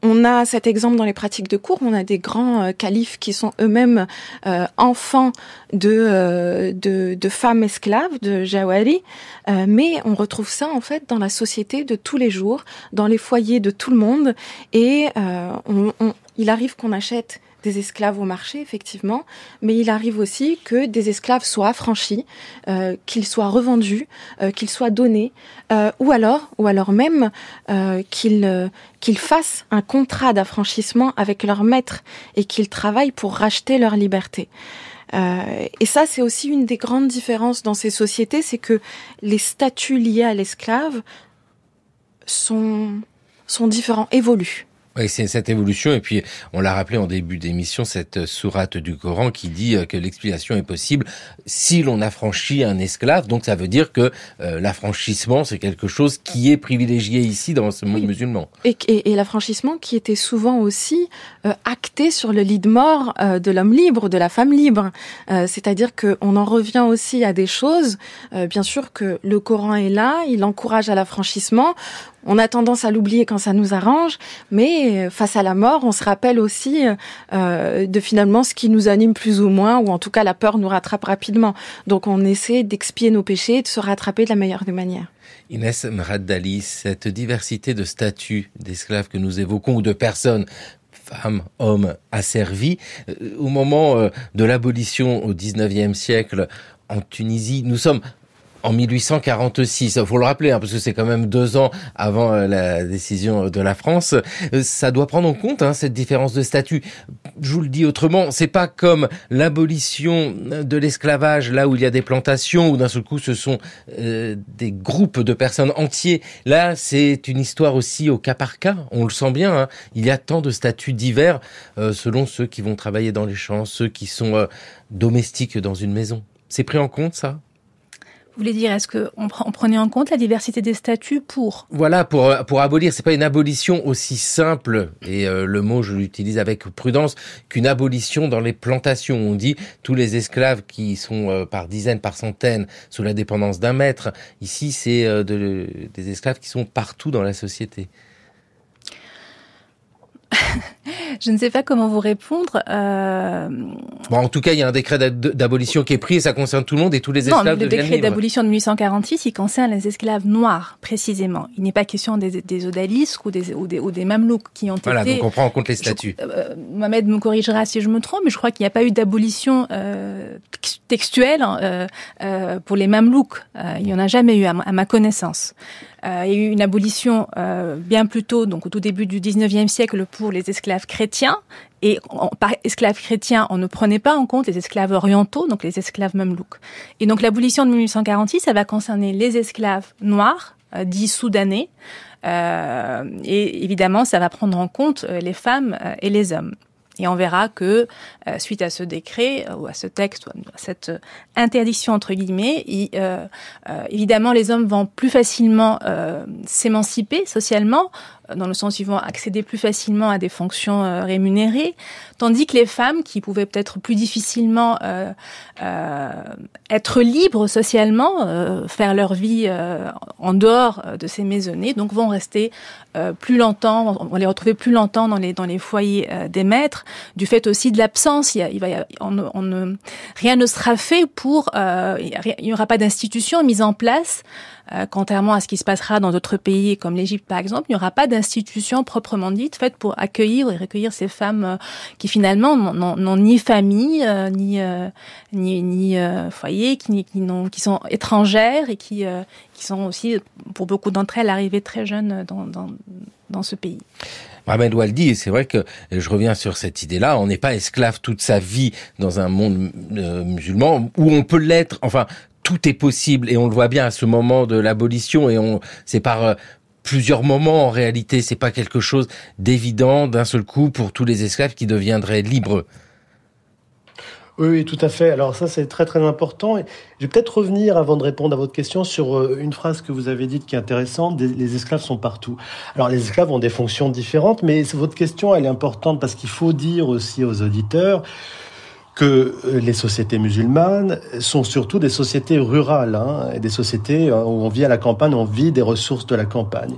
on a cet exemple dans les pratiques de cour, on a des grands califes qui sont eux-mêmes enfants de femmes esclaves, de jawari, mais on retrouve ça en fait dans la société de tous les jours, dans les foyers de tout le monde, et il arrive qu'on achète des esclaves au marché, effectivement, mais il arrive aussi que des esclaves soient affranchis, qu'ils soient revendus, qu'ils soient donnés, ou alors même qu'ils fassent un contrat d'affranchissement avec leur maître et qu'ils travaillent pour racheter leur liberté. Et ça, c'est aussi une des grandes différences dans ces sociétés, c'est que les statuts liés à l'esclave sont différents, évoluent. Oui, c'est cette évolution, et puis on l'a rappelé en début d'émission, cette sourate du Coran qui dit que l'expiation est possible si l'on affranchit un esclave. Donc ça veut dire que l'affranchissement, c'est quelque chose qui est privilégié ici dans ce monde musulman. Et l'affranchissement qui était souvent aussi acté sur le lit de mort de l'homme libre, de la femme libre. C'est-à-dire qu'on en revient aussi à des choses, bien sûr que le Coran est là, il encourage à l'affranchissement. On a tendance à l'oublier quand ça nous arrange, mais face à la mort, on se rappelle aussi de finalement ce qui nous anime plus ou moins, ou en tout cas la peur nous rattrape rapidement. Donc on essaie d'expier nos péchés et de se rattraper de la meilleure des manières. Inès Mraddali, cette diversité de statuts d'esclaves que nous évoquons, ou de personnes, femmes, hommes, asservis, au moment de l'abolition au XIXe siècle en Tunisie, nous sommes en 1846, il faut le rappeler, parce que c'est quand même 2 ans avant la décision de la France. Ça doit prendre en compte cette différence de statut. Je vous le dis autrement, c'est pas comme l'abolition de l'esclavage, là où il y a des plantations, où d'un seul coup ce sont des groupes de personnes entiers. Là, c'est une histoire aussi au cas par cas, on le sent bien. Il y a tant de statuts divers selon ceux qui vont travailler dans les champs, ceux qui sont domestiques dans une maison. C'est pris en compte, ça ? Vous voulez dire, est-ce qu'on prenait en compte la diversité des statuts pour... Voilà, pour abolir. C'est pas une abolition aussi simple, et le mot je l'utilise avec prudence, qu'une abolition dans les plantations. On dit tous les esclaves qui sont par dizaines, par centaines sous la dépendance d'un maître. Ici, c'est des esclaves qui sont partout dans la société. Je ne sais pas comment vous répondre. En tout cas, il y a un décret d'abolition qui est pris et ça concerne tout le monde et tous les esclaves deviennent libres. Le décret d'abolition de 1846, il concerne les esclaves noirs, précisément. Il n'est pas question des odalisques ou des mamelouks qui ont été... Voilà, donc on prend en compte les statuts. Mohamed me corrigera si je me trompe, mais je crois qu'il n'y a pas eu d'abolition textuelle pour les mamelouks. Il n'y en a jamais eu, à ma connaissance. Il y a eu une abolition bien plus tôt, donc au tout début du 19e siècle, pour les esclaves chrétiens. Et par esclaves chrétiens, on ne prenait pas en compte les esclaves orientaux, donc les esclaves mamelouks. Et donc l'abolition de 1846, ça va concerner les esclaves noirs, dits soudanais. Et évidemment, ça va prendre en compte les femmes et les hommes. Et on verra que, suite à ce décret, ou à ce texte, ou à cette interdiction entre guillemets, évidemment les hommes vont plus facilement s'émanciper socialement, dans le sens où ils vont accéder plus facilement à des fonctions rémunérées, tandis que les femmes, qui pouvaient peut-être plus difficilement être libres socialement, faire leur vie en dehors de ces maisonnées, donc vont rester plus longtemps, on va les retrouver plus longtemps dans les foyers des maîtres, du fait aussi de l'absence. Rien ne sera fait pour, il n'y aura pas d'institution mise en place. Contrairement à ce qui se passera dans d'autres pays comme l'Égypte par exemple, il n'y aura pas d'institution proprement dite faite pour accueillir et recueillir ces femmes qui finalement n'ont ni famille, ni foyer, qui sont étrangères et qui sont aussi, pour beaucoup d'entre elles, arrivées très jeunes dans ce pays. Mohamed Waldi, et c'est vrai que je reviens sur cette idée-là, on n'est pas esclave toute sa vie dans un monde musulman où on peut l'être, enfin, tout est possible et on le voit bien à ce moment de l'abolition et c'est par plusieurs moments en réalité, c'est pas quelque chose d'évident d'un seul coup pour tous les esclaves qui deviendraient libres. Oui, tout à fait. Alors ça, c'est très très important. Et je vais peut-être revenir, avant de répondre à votre question, sur une phrase que vous avez dite qui est intéressante. Les esclaves sont partout. Alors les esclaves ont des fonctions différentes, mais votre question, elle est importante parce qu'il faut dire aussi aux auditeurs que les sociétés musulmanes sont surtout des sociétés rurales, des sociétés où on vit à la campagne, on vit des ressources de la campagne.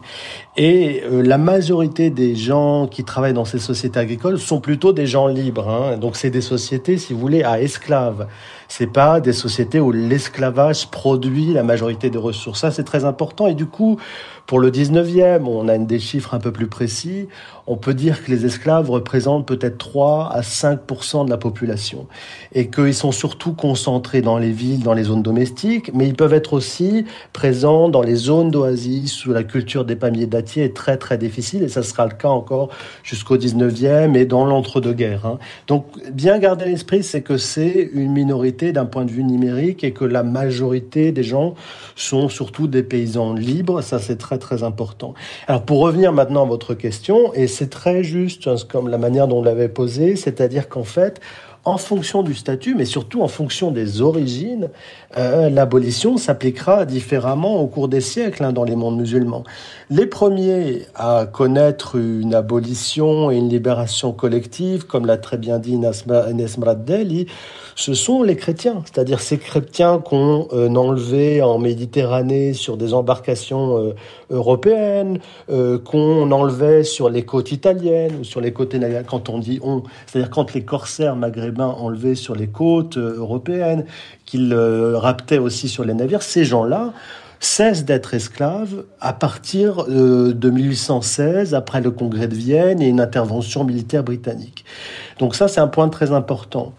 Et la majorité des gens qui travaillent dans ces sociétés agricoles sont plutôt des gens libres. Donc c'est des sociétés, si vous voulez, à esclaves. C'est pas des sociétés où l'esclavage produit la majorité des ressources. Ça, c'est très important. Et du coup, pour le 19e, on a des chiffres un peu plus précis. On peut dire que les esclaves représentent peut-être 3 à 5% de la population. Et qu'ils sont surtout concentrés dans les villes, dans les zones domestiques, mais ils peuvent être aussi présents dans les zones d'oasis où la culture des palmiers dattiers est très très difficile. Et ça sera le cas encore jusqu'au 19e et dans l'entre-deux-guerres. Donc, bien garder à l'esprit, c'est que c'est une minorité d'un point de vue numérique et que la majorité des gens sont surtout des paysans libres. Ça, c'est très très important. Alors, pour revenir maintenant à votre question, et c'est très juste comme la manière dont on l'avait posée, c'est-à-dire qu'en fait, en fonction du statut, mais surtout en fonction des origines, l'abolition s'appliquera différemment au cours des siècles dans les mondes musulmans. Les premiers à connaître une abolition et une libération collective, comme l'a très bien dit Inès Mraddeli, ce sont les chrétiens, c'est-à-dire ces chrétiens qu'on enlevait en Méditerranée sur des embarcations européennes, qu'on enlevait sur les côtes italiennes ou sur les côtes quand on dit on, c'est-à-dire quand les corsaires maghrébins enlevaient sur les côtes européennes, qu'ils raptaient aussi sur les navires, ces gens-là cessent d'être esclaves à partir de 1816, après le congrès de Vienne et une intervention militaire britannique. Donc ça, c'est un point très important.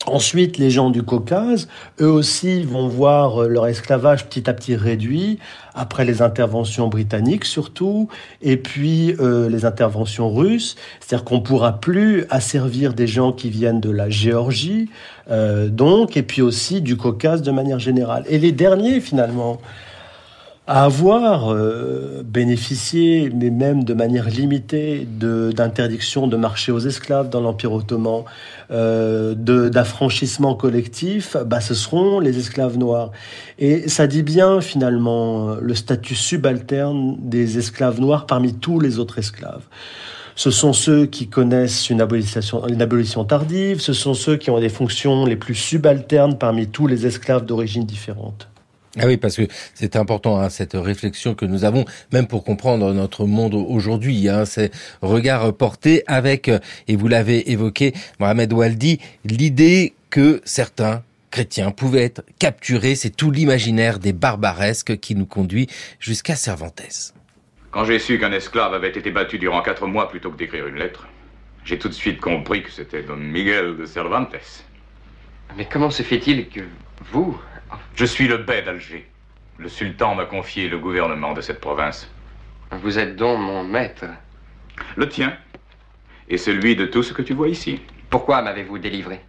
Ensuite, les gens du Caucase, eux aussi, vont voir leur esclavage petit à petit réduit, après les interventions britanniques surtout, et puis les interventions russes. C'est-à-dire qu'on ne pourra plus asservir des gens qui viennent de la Géorgie, et puis aussi du Caucase de manière générale. Et les derniers, finalement, à avoir bénéficié, mais même de manière limitée, d'interdiction de marché aux esclaves dans l'Empire ottoman, d'affranchissement collectif, ce seront les esclaves noirs. Et ça dit bien, finalement, le statut subalterne des esclaves noirs parmi tous les autres esclaves. Ce sont ceux qui connaissent une abolition tardive, ce sont ceux qui ont des fonctions les plus subalternes parmi tous les esclaves d'origine différente. Ah oui, parce que c'est important, cette réflexion que nous avons, même pour comprendre notre monde aujourd'hui, ces regards portés avec, et vous l'avez évoqué, Mohamed Waldi, l'idée que certains chrétiens pouvaient être capturés, c'est tout l'imaginaire des barbaresques qui nous conduit jusqu'à Cervantes. Quand j'ai su qu'un esclave avait été battu durant 4 mois plutôt que d'écrire une lettre, j'ai tout de suite compris que c'était Don Miguel de Cervantes. Mais comment se fait-il que vous... Je suis le bey d'Alger. Le sultan m'a confié le gouvernement de cette province. Vous êtes donc mon maître. Le tien. Et celui de tout ce que tu vois ici. Pourquoi m'avez-vous délivré?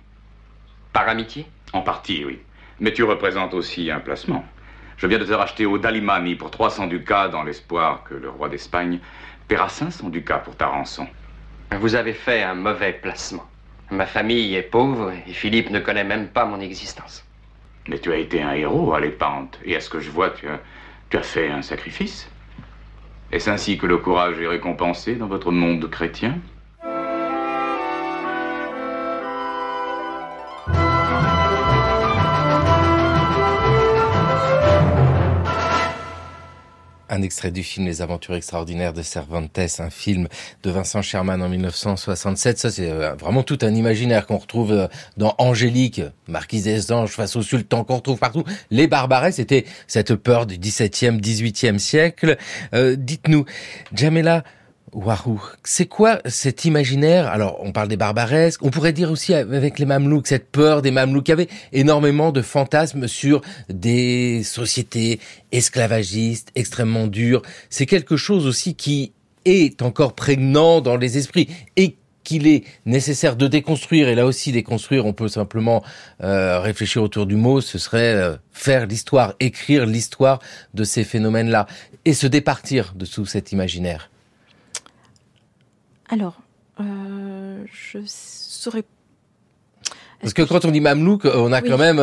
Par amitié? En partie, oui. Mais tu représentes aussi un placement. Je viens de te racheter au Dalimani pour 300 ducats dans l'espoir que le roi d'Espagne paiera 500 ducats pour ta rançon. Vous avez fait un mauvais placement. Ma famille est pauvre et Philippe ne connaît même pas mon existence. Mais tu as été un héros à l'épante. Et à ce que je vois, tu as fait un sacrifice. Est-ce ainsi que le courage est récompensé dans votre monde chrétien ? Un extrait du film Les Aventures extraordinaires de Cervantes, un film de Vincent Sherman en 1967. Ça, c'est vraiment tout un imaginaire qu'on retrouve dans Angélique, Marquise des Anges face au sultan, qu'on retrouve partout. Les Barbares, c'était cette peur du XVIIe, XVIIIe siècle. Dites-nous, Djamila Ouahrou, c'est quoi cet imaginaire? Alors, on parle des barbaresques, on pourrait dire aussi avec les Mamelouks, cette peur des Mamelouks, qui avait énormément de fantasmes sur des sociétés esclavagistes, extrêmement dures. C'est quelque chose aussi qui est encore prégnant dans les esprits et qu'il est nécessaire de déconstruire. Et là aussi, déconstruire, on peut simplement réfléchir autour du mot, ce serait faire l'histoire, écrire l'histoire de ces phénomènes-là et se départir de tout cet imaginaire. Alors, je saurais... Parce que quand on dit Mamelouk, on a quand même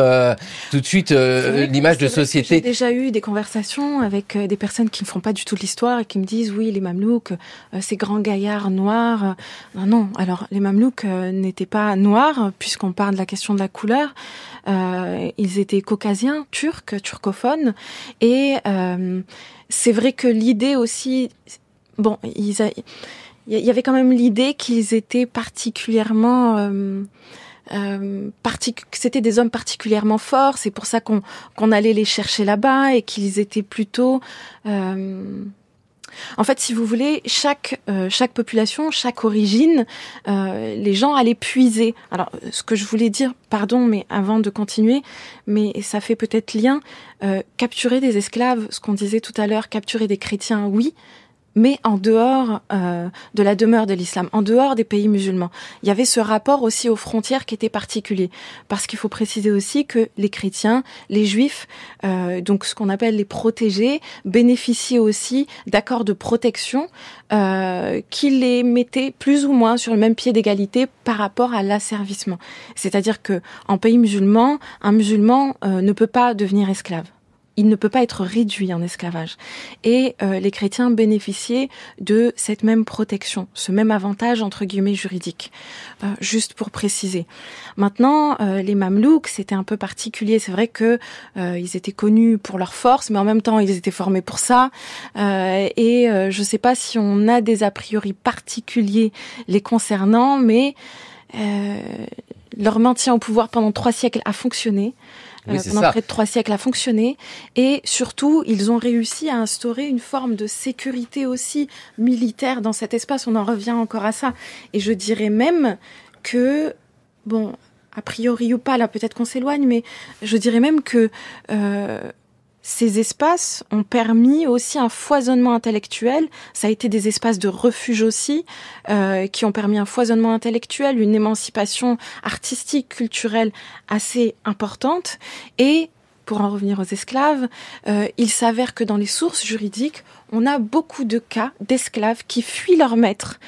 tout de suite l'image de société. J'ai déjà eu des conversations avec des personnes qui ne font pas du tout de l'histoire et qui me disent oui, les Mamelouks, ces grands gaillards noirs. Non, alors les Mamelouks n'étaient pas noirs puisqu'on parle de la question de la couleur. Ils étaient caucasiens, turcs, turcophones. Et c'est vrai que l'idée aussi... Bon, il y avait quand même l'idée qu'ils étaient particulièrement... c'était des hommes particulièrement forts, c'est pour ça qu'on allait les chercher là-bas et qu'ils étaient plutôt... En fait, si vous voulez, chaque population, chaque origine, les gens allaient puiser. Alors, ce que je voulais dire, pardon, mais avant de continuer, mais ça fait peut-être lien, capturer des esclaves, ce qu'on disait tout à l'heure, capturer des chrétiens, oui, mais en dehors de la demeure de l'islam, en dehors des pays musulmans. Il y avait ce rapport aussi aux frontières qui était particulier, parce qu'il faut préciser aussi que les chrétiens, les juifs, donc ce qu'on appelle les protégés, bénéficiaient aussi d'accords de protection qui les mettaient plus ou moins sur le même pied d'égalité par rapport à l'asservissement. C'est-à-dire que en pays musulman, un musulman ne peut pas devenir esclave. Il ne peut pas être réduit en esclavage. Et les chrétiens bénéficiaient de cette même protection, ce même avantage entre guillemets juridique. Juste pour préciser. Maintenant, les Mamelouks, c'était un peu particulier. C'est vrai que ils étaient connus pour leur force, mais en même temps, ils étaient formés pour ça. Et je ne sais pas si on a des a priori particuliers les concernant, mais leur maintien au pouvoir pendant 3 siècles a fonctionné. Oui, pendant près de 3 siècles a fonctionné et surtout ils ont réussi à instaurer une forme de sécurité aussi militaire dans cet espace. On en revient encore à ça et je dirais même que bon, a priori ou pas, là peut-être qu'on s'éloigne, mais je dirais même que ces espaces ont permis aussi un foisonnement intellectuel. Ça a été des espaces de refuge aussi, qui ont permis un foisonnement intellectuel, une émancipation artistique, culturelle assez importante. Et, pour en revenir aux esclaves, il s'avère que dans les sources juridiques, on a beaucoup de cas d'esclaves qui fuient leurs maîtres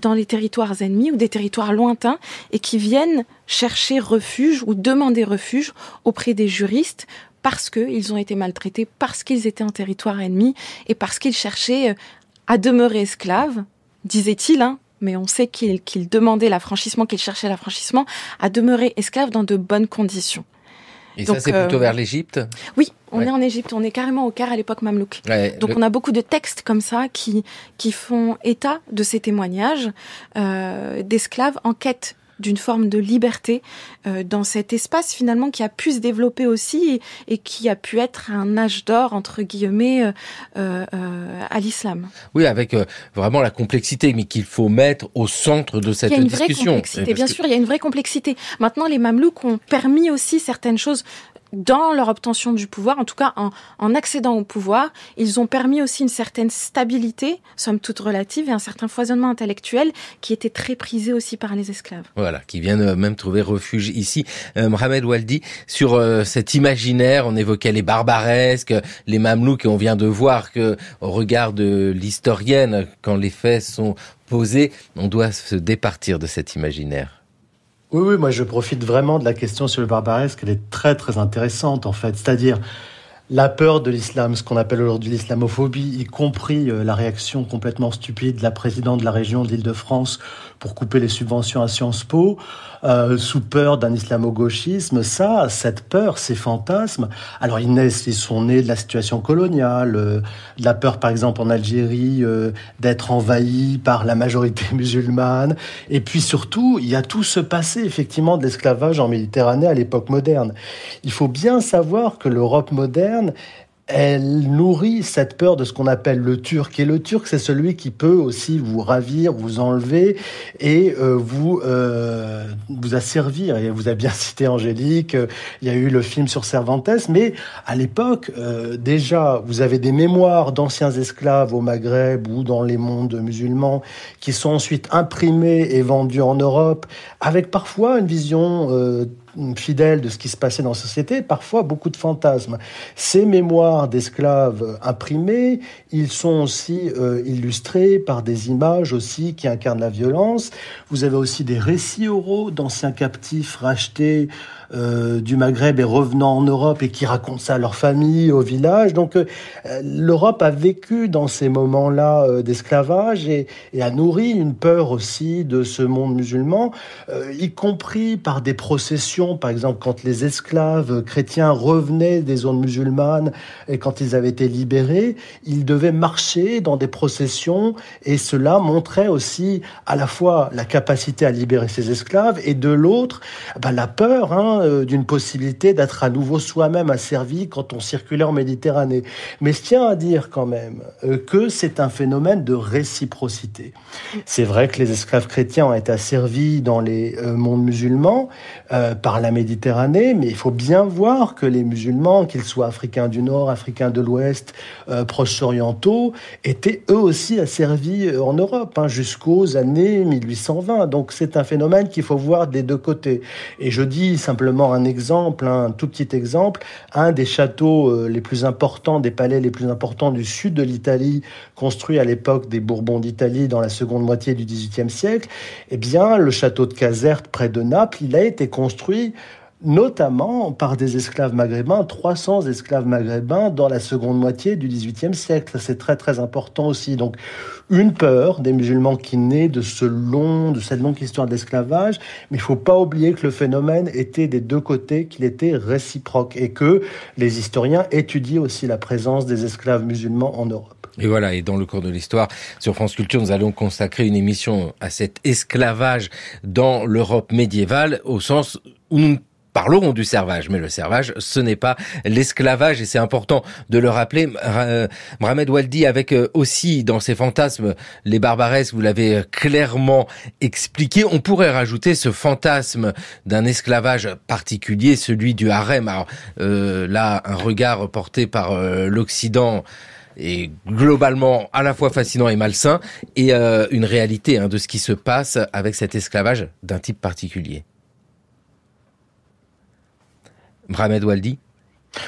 dans les territoires ennemis ou des territoires lointains et qui viennent chercher refuge ou demander refuge auprès des juristes parce qu'ils ont été maltraités, parce qu'ils étaient en territoire ennemi et parce qu'ils cherchaient à demeurer esclaves, disait-il, hein, mais on sait qu'il demandait l'affranchissement, qu'il cherchait l'affranchissement, à demeurer esclaves dans de bonnes conditions. Et donc, ça, c'est plutôt vers l'Égypte ? Oui, on est en Égypte, on est carrément au Caire à l'époque mamelouk. Ouais, donc on a beaucoup de textes comme ça qui font état de ces témoignages d'esclaves en quête d'une forme de liberté dans cet espace finalement qui a pu se développer aussi et qui a pu être un âge d'or entre guillemets à l'islam. Oui, avec vraiment la complexité, mais qu'il faut mettre au centre de cette discussion. Il y a une vraie complexité, bien sûr, il y a une vraie complexité. Maintenant, les Mamelouks ont permis aussi certaines choses dans leur obtention du pouvoir, en tout cas en accédant au pouvoir, ils ont permis aussi une certaine stabilité, somme toute relative, et un certain foisonnement intellectuel qui était très prisé aussi par les esclaves. Voilà, qui viennent même trouver refuge ici. Mohamed Waldi, sur cet imaginaire, on évoquait les barbaresques, les Mamelouks, et on vient de voir que, au regard de l'historienne, quand les faits sont posés, on doit se départir de cet imaginaire. Oui, moi je profite vraiment de la question sur le barbaresque, elle est très très intéressante en fait. C'est-à-dire, la peur de l'islam, ce qu'on appelle aujourd'hui l'islamophobie, y compris la réaction complètement stupide de la présidente de la région de l'Île-de-France pour couper les subventions à Sciences Po, sous peur d'un islamo-gauchisme, cette peur, ces fantasmes, alors ils sont nés de la situation coloniale, de la peur par exemple en Algérie d'être envahi par la majorité musulmane, et puis surtout, il y a tout ce passé effectivement de l'esclavage en Méditerranée à l'époque moderne. Il faut bien savoir que l'Europe moderne, elle nourrit cette peur de ce qu'on appelle le turc. Et le turc, c'est celui qui peut aussi vous ravir, vous enlever et vous asservir. Et vous avez bien cité Angélique, il y a eu le film sur Cervantes, mais à l'époque, déjà, vous avez des mémoires d'anciens esclaves au Maghreb ou dans les mondes musulmans qui sont ensuite imprimés et vendus en Europe, avec parfois une vision fidèle de ce qui se passait dans la société, parfois beaucoup de fantasmes. Ces mémoires d'esclaves imprimés, ils sont aussi illustrés par des images aussi qui incarnent la violence. Vous avez aussi des récits oraux d'anciens captifs rachetés du Maghreb et revenant en Europe et qui racontent ça à leur famille, au village. Donc l'Europe a vécu dans ces moments-là d'esclavage et a nourri une peur aussi de ce monde musulman, y compris par des processions. Par exemple, quand les esclaves chrétiens revenaient des zones musulmanes et quand ils avaient été libérés, ils devaient marcher dans des processions et cela montrait aussi à la fois la capacité à libérer ces esclaves et de l'autre, la peur d'une possibilité d'être à nouveau soi-même asservi quand on circulait en Méditerranée. Mais je tiens à dire quand même que c'est un phénomène de réciprocité. C'est vrai que les esclaves chrétiens ont été asservis dans les mondes musulmans par la Méditerranée, mais il faut bien voir que les musulmans, qu'ils soient africains du Nord, africains de l'Ouest, proches orientaux, étaient eux aussi asservis en Europe jusqu'aux années 1820. Donc c'est un phénomène qu'il faut voir des deux côtés. Et je dis simplement un exemple, un tout petit exemple, un des châteaux les plus importants, des palais les plus importants du sud de l'Italie, construit à l'époque des Bourbons d'Italie dans la seconde moitié du XVIIIe siècle, eh bien, le château de Caserte près de Naples, il a été construit notamment par des esclaves maghrébins, 300 esclaves maghrébins dans la seconde moitié du XVIIIe siècle. Ça, c'est très très important aussi. Donc, une peur des musulmans qui naît de cette longue histoire de l'esclavage, mais il ne faut pas oublier que le phénomène était des deux côtés, qu'il était réciproque et que les historiens étudient aussi la présence des esclaves musulmans en Europe. Et voilà, et dans le cours de l'histoire, sur France Culture, nous allons consacrer une émission à cet esclavage dans l'Europe médiévale, au sens où nous parlerons du servage, mais le servage, ce n'est pas l'esclavage, et c'est important de le rappeler. Mohamed Waldi, avec aussi dans ses fantasmes les barbaresques, vous l'avez clairement expliqué. On pourrait rajouter ce fantasme d'un esclavage particulier, celui du harem. Alors là, un regard porté par l'Occident est globalement à la fois fascinant et malsain, et une réalité de ce qui se passe avec cet esclavage d'un type particulier. Mohamed Waldi.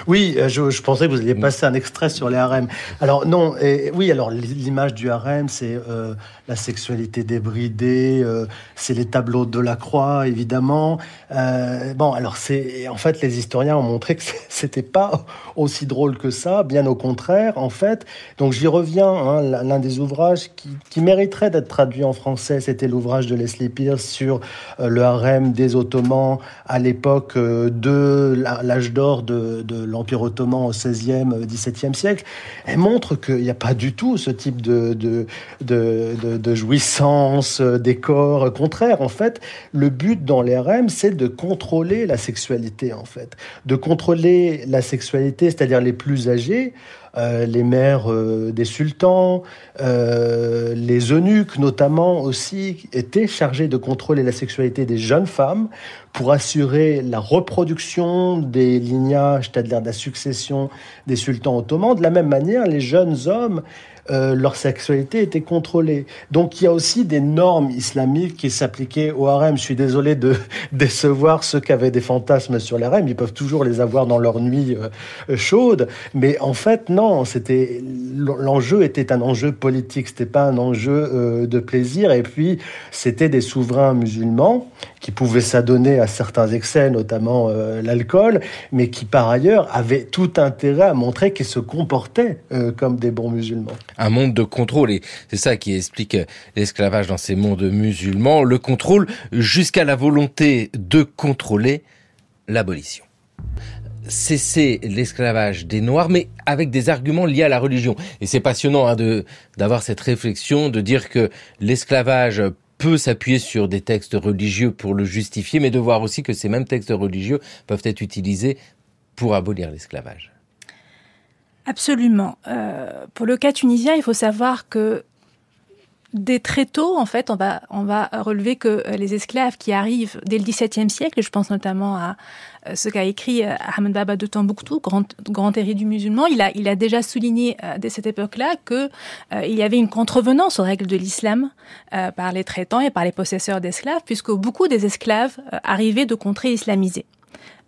Oui, je pensais que vous alliez passer un extrait sur les harems. Alors non, oui, alors l'image du harem, c'est la sexualité débridée, c'est les tableaux de Delacroix, évidemment. Alors en fait, les historiens ont montré que c'était pas aussi drôle que ça, bien au contraire, en fait. Donc j'y reviens, l'un des ouvrages qui mériterait d'être traduit en français, c'était l'ouvrage de Leslie Pierce sur le harem des Ottomans à l'époque de l'âge d'or de l'Empire ottoman au XVIe, XVIIe siècle. Elle montre qu'il n'y a pas du tout ce type de jouissance, décor. Au contraire, en fait, le but dans les harems, c'est de contrôler la sexualité, en fait. De contrôler la sexualité, c'est-à-dire les plus âgés, les mères des sultans, les eunuques notamment aussi, étaient chargés de contrôler la sexualité des jeunes femmes pour assurer la reproduction des lignages, c'est-à-dire de la succession des sultans ottomans. De la même manière, les jeunes hommes, leur sexualité était contrôlée. Donc il y a aussi des normes islamiques qui s'appliquaient au harem. Je suis désolé de décevoir ceux qui avaient des fantasmes sur les harems. Ils peuvent toujours les avoir dans leur nuit chaude. Mais en fait, non. non, l'enjeu était un enjeu politique, c'était pas un enjeu de plaisir. Et puis, c'était des souverains musulmans qui pouvaient s'adonner à certains excès, notamment l'alcool, mais qui par ailleurs avaient tout intérêt à montrer qu'ils se comportaient comme des bons musulmans. Un monde de contrôle, et c'est ça qui explique l'esclavage dans ces mondes musulmans, le contrôle jusqu'à la volonté de contrôler l'abolition. Cesser l'esclavage des Noirs, mais avec des arguments liés à la religion. Et c'est passionnant d'avoir cette réflexion, de dire que l'esclavage peut s'appuyer sur des textes religieux pour le justifier, mais de voir aussi que ces mêmes textes religieux peuvent être utilisés pour abolir l'esclavage. Absolument. Pour le cas tunisien, il faut savoir que dès très tôt, en fait, on va relever que les esclaves qui arrivent dès le XVIIe siècle, je pense notamment à ce qu'a écrit Ahmed Baba de Tombouctou, grand érudit musulman, il a déjà souligné dès cette époque-là que il y avait une contrevenance aux règles de l'islam par les traitants et par les possesseurs d'esclaves, puisque beaucoup des esclaves arrivaient de contrées islamisées.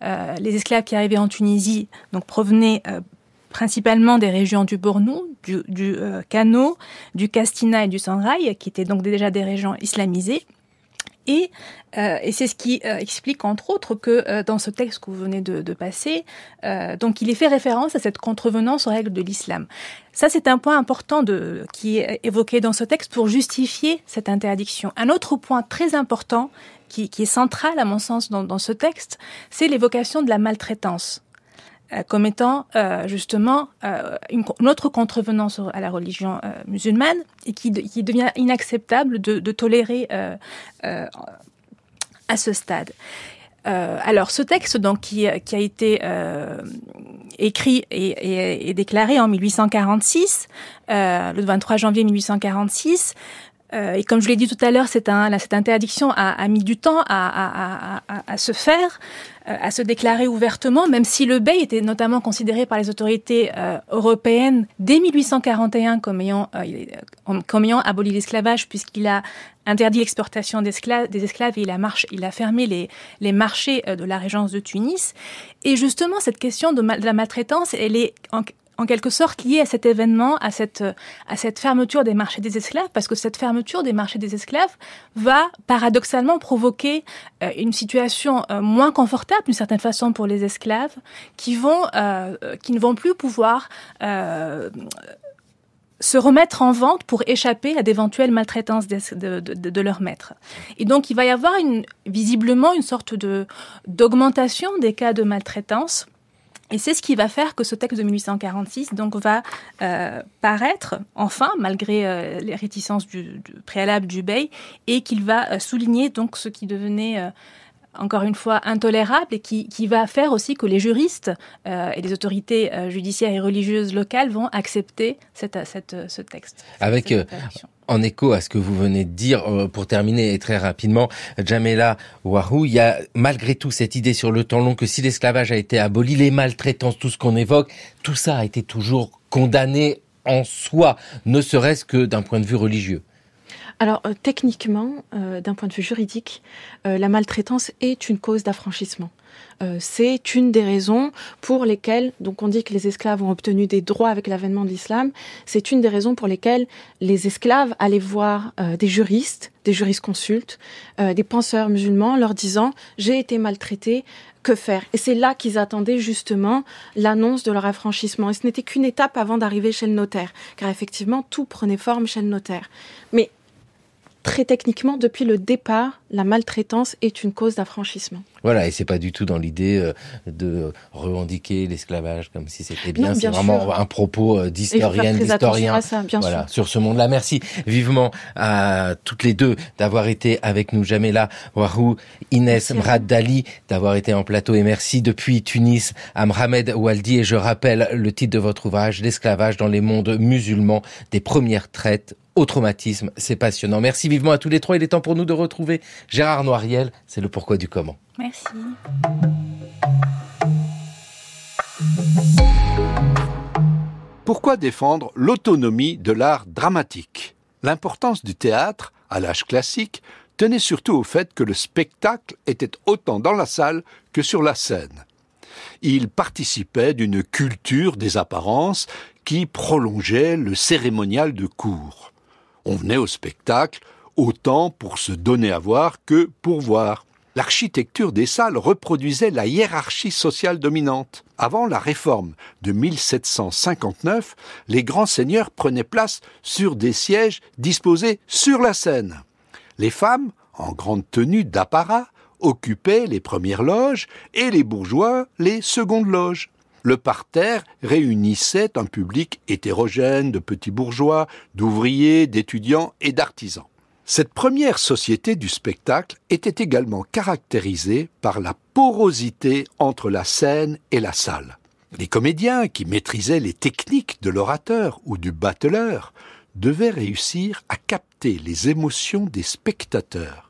Les esclaves qui arrivaient en Tunisie donc provenaient principalement des régions du Bornou, du Kano, du Castina et du Sanghaï, qui étaient donc déjà des régions islamisées. Et c'est ce qui explique, entre autres, que dans ce texte que vous venez de passer, donc il est fait référence à cette contrevenance aux règles de l'islam. Ça, c'est un point important qui est évoqué dans ce texte pour justifier cette interdiction. Un autre point très important, qui est central, à mon sens, dans ce texte, c'est l'évocation de la maltraitance comme étant justement une autre contrevenance à la religion musulmane et qui devient inacceptable de tolérer à ce stade. Alors, ce texte donc qui a été écrit et déclaré en 1846, le 23 janvier 1846, et comme je l'ai dit tout à l'heure, cette interdiction a mis du temps à se faire, à se déclarer ouvertement, même si le bey était notamment considéré par les autorités européennes dès 1841 comme ayant aboli l'esclavage, puisqu'il a interdit l'exportation des esclaves et il a fermé les marchés de la régence de Tunis. Et justement, cette question de la maltraitance, elle est en quelque sorte liée à cet événement, à cette fermeture des marchés des esclaves, parce que cette fermeture des marchés des esclaves va paradoxalement provoquer une situation moins confortable d'une certaine façon pour les esclaves qui ne vont plus pouvoir se remettre en vente pour échapper à d'éventuelles maltraitances de leurs maîtres. Et donc il va y avoir visiblement une sorte d'augmentation des cas de maltraitance. Et c'est ce qui va faire que ce texte de 1846 donc va paraître enfin, malgré les réticences du préalable du bey, et qu'il va souligner donc ce qui devenait encore une fois intolérable et qui va faire aussi que les juristes et les autorités judiciaires et religieuses locales vont accepter ce texte. Avec en écho à ce que vous venez de dire, pour terminer et très rapidement, Djamila Ouahou, il y a malgré tout cette idée sur le temps long que si l'esclavage a été aboli, les maltraitances, tout ce qu'on évoque, tout ça a été toujours condamné en soi, ne serait-ce que d'un point de vue religieux. Alors, techniquement, d'un point de vue juridique, la maltraitance est une cause d'affranchissement. C'est une des raisons pour lesquelles, donc on dit que les esclaves ont obtenu des droits avec l'avènement de l'islam, c'est une des raisons pour lesquelles les esclaves allaient voir des jurisconsultes, des penseurs musulmans, leur disant « j'ai été maltraité, que faire ?» Et c'est là qu'ils attendaient justement l'annonce de leur affranchissement. Et ce n'était qu'une étape avant d'arriver chez le notaire, car effectivement, tout prenait forme chez le notaire. Mais très techniquement, depuis le départ, la maltraitance est une cause d'affranchissement. Voilà, et c'est pas du tout dans l'idée de revendiquer l'esclavage comme si c'était bien. Non, c'est vraiment sûr. Un propos d'historienne, d'historien. Voilà, sur ce monde-là. Merci vivement à toutes les deux d'avoir été avec nous. Djamila Ouahou, Inès Mraddali d'avoir été en plateau, et merci depuis Tunis à Mohamed Waldi. Et je rappelle le titre de votre ouvrage, L'esclavage dans les mondes musulmans, des premières traites au traumatisme. C'est passionnant. Merci vivement à tous les trois. Il est temps pour nous de retrouver Gérard Noiriel. C'est le pourquoi du comment. Merci. Pourquoi défendre l'autonomie de l'art dramatique ? L'importance du théâtre, à l'âge classique, tenait surtout au fait que le spectacle était autant dans la salle que sur la scène. Il participait d'une culture des apparences qui prolongeait le cérémonial de cour. On venait au spectacle autant pour se donner à voir que pour voir. L'architecture des salles reproduisait la hiérarchie sociale dominante. Avant la réforme de 1759, les grands seigneurs prenaient place sur des sièges disposés sur la scène. Les femmes, en grande tenue d'apparat, occupaient les premières loges et les bourgeois les secondes loges. Le parterre réunissait un public hétérogène de petits bourgeois, d'ouvriers, d'étudiants et d'artisans. Cette première société du spectacle était également caractérisée par la porosité entre la scène et la salle. Les comédiens qui maîtrisaient les techniques de l'orateur ou du battleur devaient réussir à capter les émotions des spectateurs.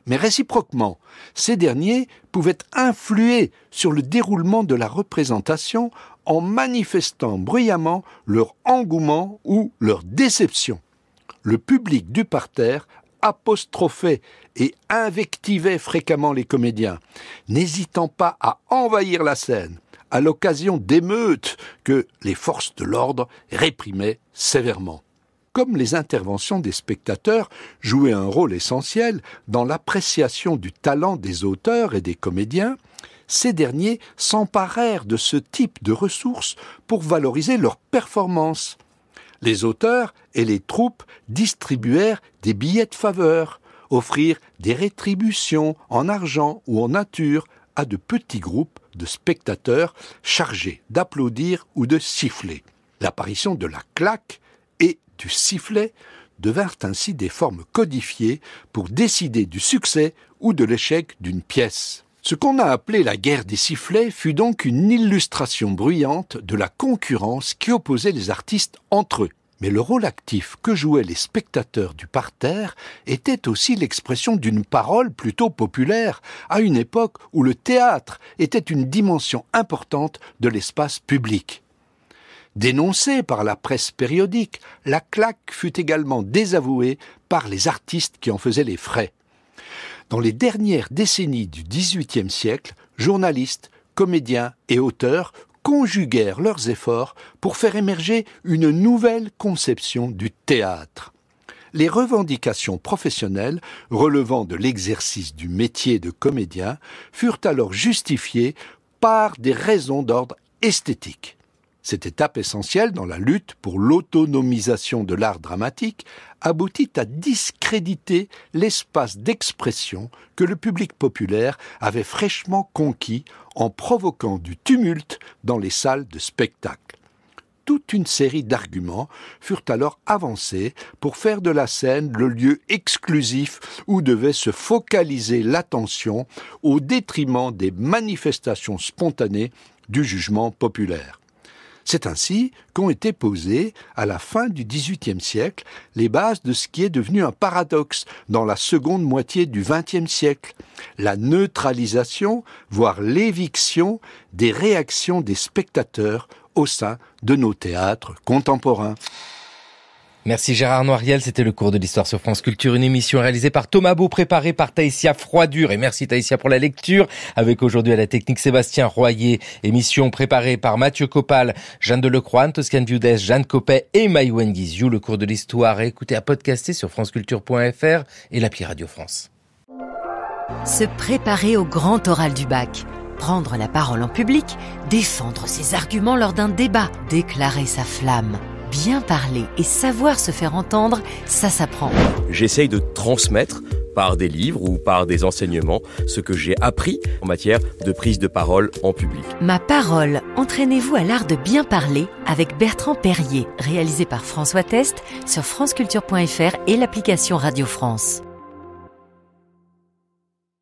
Mais réciproquement, ces derniers pouvaient influer sur le déroulement de la représentation en manifestant bruyamment leur engouement ou leur déception. Le public du parterre apostrophait et invectivait fréquemment les comédiens, n'hésitant pas à envahir la scène à l'occasion d'émeutes que les forces de l'ordre réprimaient sévèrement. Comme les interventions des spectateurs jouaient un rôle essentiel dans l'appréciation du talent des auteurs et des comédiens, ces derniers s'emparèrent de ce type de ressources pour valoriser leurs performances. Les auteurs et les troupes distribuèrent des billets de faveur, offrirent des rétributions en argent ou en nature à de petits groupes de spectateurs chargés d'applaudir ou de siffler. L'apparition de la claque et du sifflet devinrent ainsi des formes codifiées pour décider du succès ou de l'échec d'une pièce. Ce qu'on a appelé la guerre des sifflets fut donc une illustration bruyante de la concurrence qui opposait les artistes entre eux. Mais le rôle actif que jouaient les spectateurs du parterre était aussi l'expression d'une parole plutôt populaire, à une époque où le théâtre était une dimension importante de l'espace public. Dénoncée par la presse périodique, la claque fut également désavouée par les artistes qui en faisaient les frais. Dans les dernières décennies du XVIIIe siècle, journalistes, comédiens et auteurs conjuguèrent leurs efforts pour faire émerger une nouvelle conception du théâtre. Les revendications professionnelles relevant de l'exercice du métier de comédien furent alors justifiées par des raisons d'ordre esthétique. Cette étape essentielle dans la lutte pour l'autonomisation de l'art dramatique aboutit à discréditer l'espace d'expression que le public populaire avait fraîchement conquis en provoquant du tumulte dans les salles de spectacle. Toute une série d'arguments furent alors avancés pour faire de la scène le lieu exclusif où devait se focaliser l'attention au détriment des manifestations spontanées du jugement populaire. C'est ainsi qu'ont été posées, à la fin du XVIIIe siècle, les bases de ce qui est devenu un paradoxe dans la seconde moitié du XXe siècle, la neutralisation, voire l'éviction des réactions des spectateurs au sein de nos théâtres contemporains. Merci Gérard Noiriel, c'était le cours de l'histoire sur France Culture, une émission réalisée par Thomas Beau, préparée par Taïsia Froidure. Et merci Taïsia pour la lecture, avec aujourd'hui à la technique Sébastien Royer. Émission préparée par Mathieu Copal, Jeanne Delecroix, Toscane Viudès, Jeanne Copet et Maïwen Guizou. Le cours de l'histoire est écouté à podcaster sur franceculture.fr et l'appli Radio France. Se préparer au grand oral du bac. Prendre la parole en public, défendre ses arguments lors d'un débat, déclarer sa flamme. Bien parler et savoir se faire entendre, ça s'apprend. J'essaye de transmettre par des livres ou par des enseignements ce que j'ai appris en matière de prise de parole en public. Ma parole, entraînez-vous à l'art de bien parler avec Bertrand Perrier, réalisé par François Test sur franceculture.fr et l'application Radio France.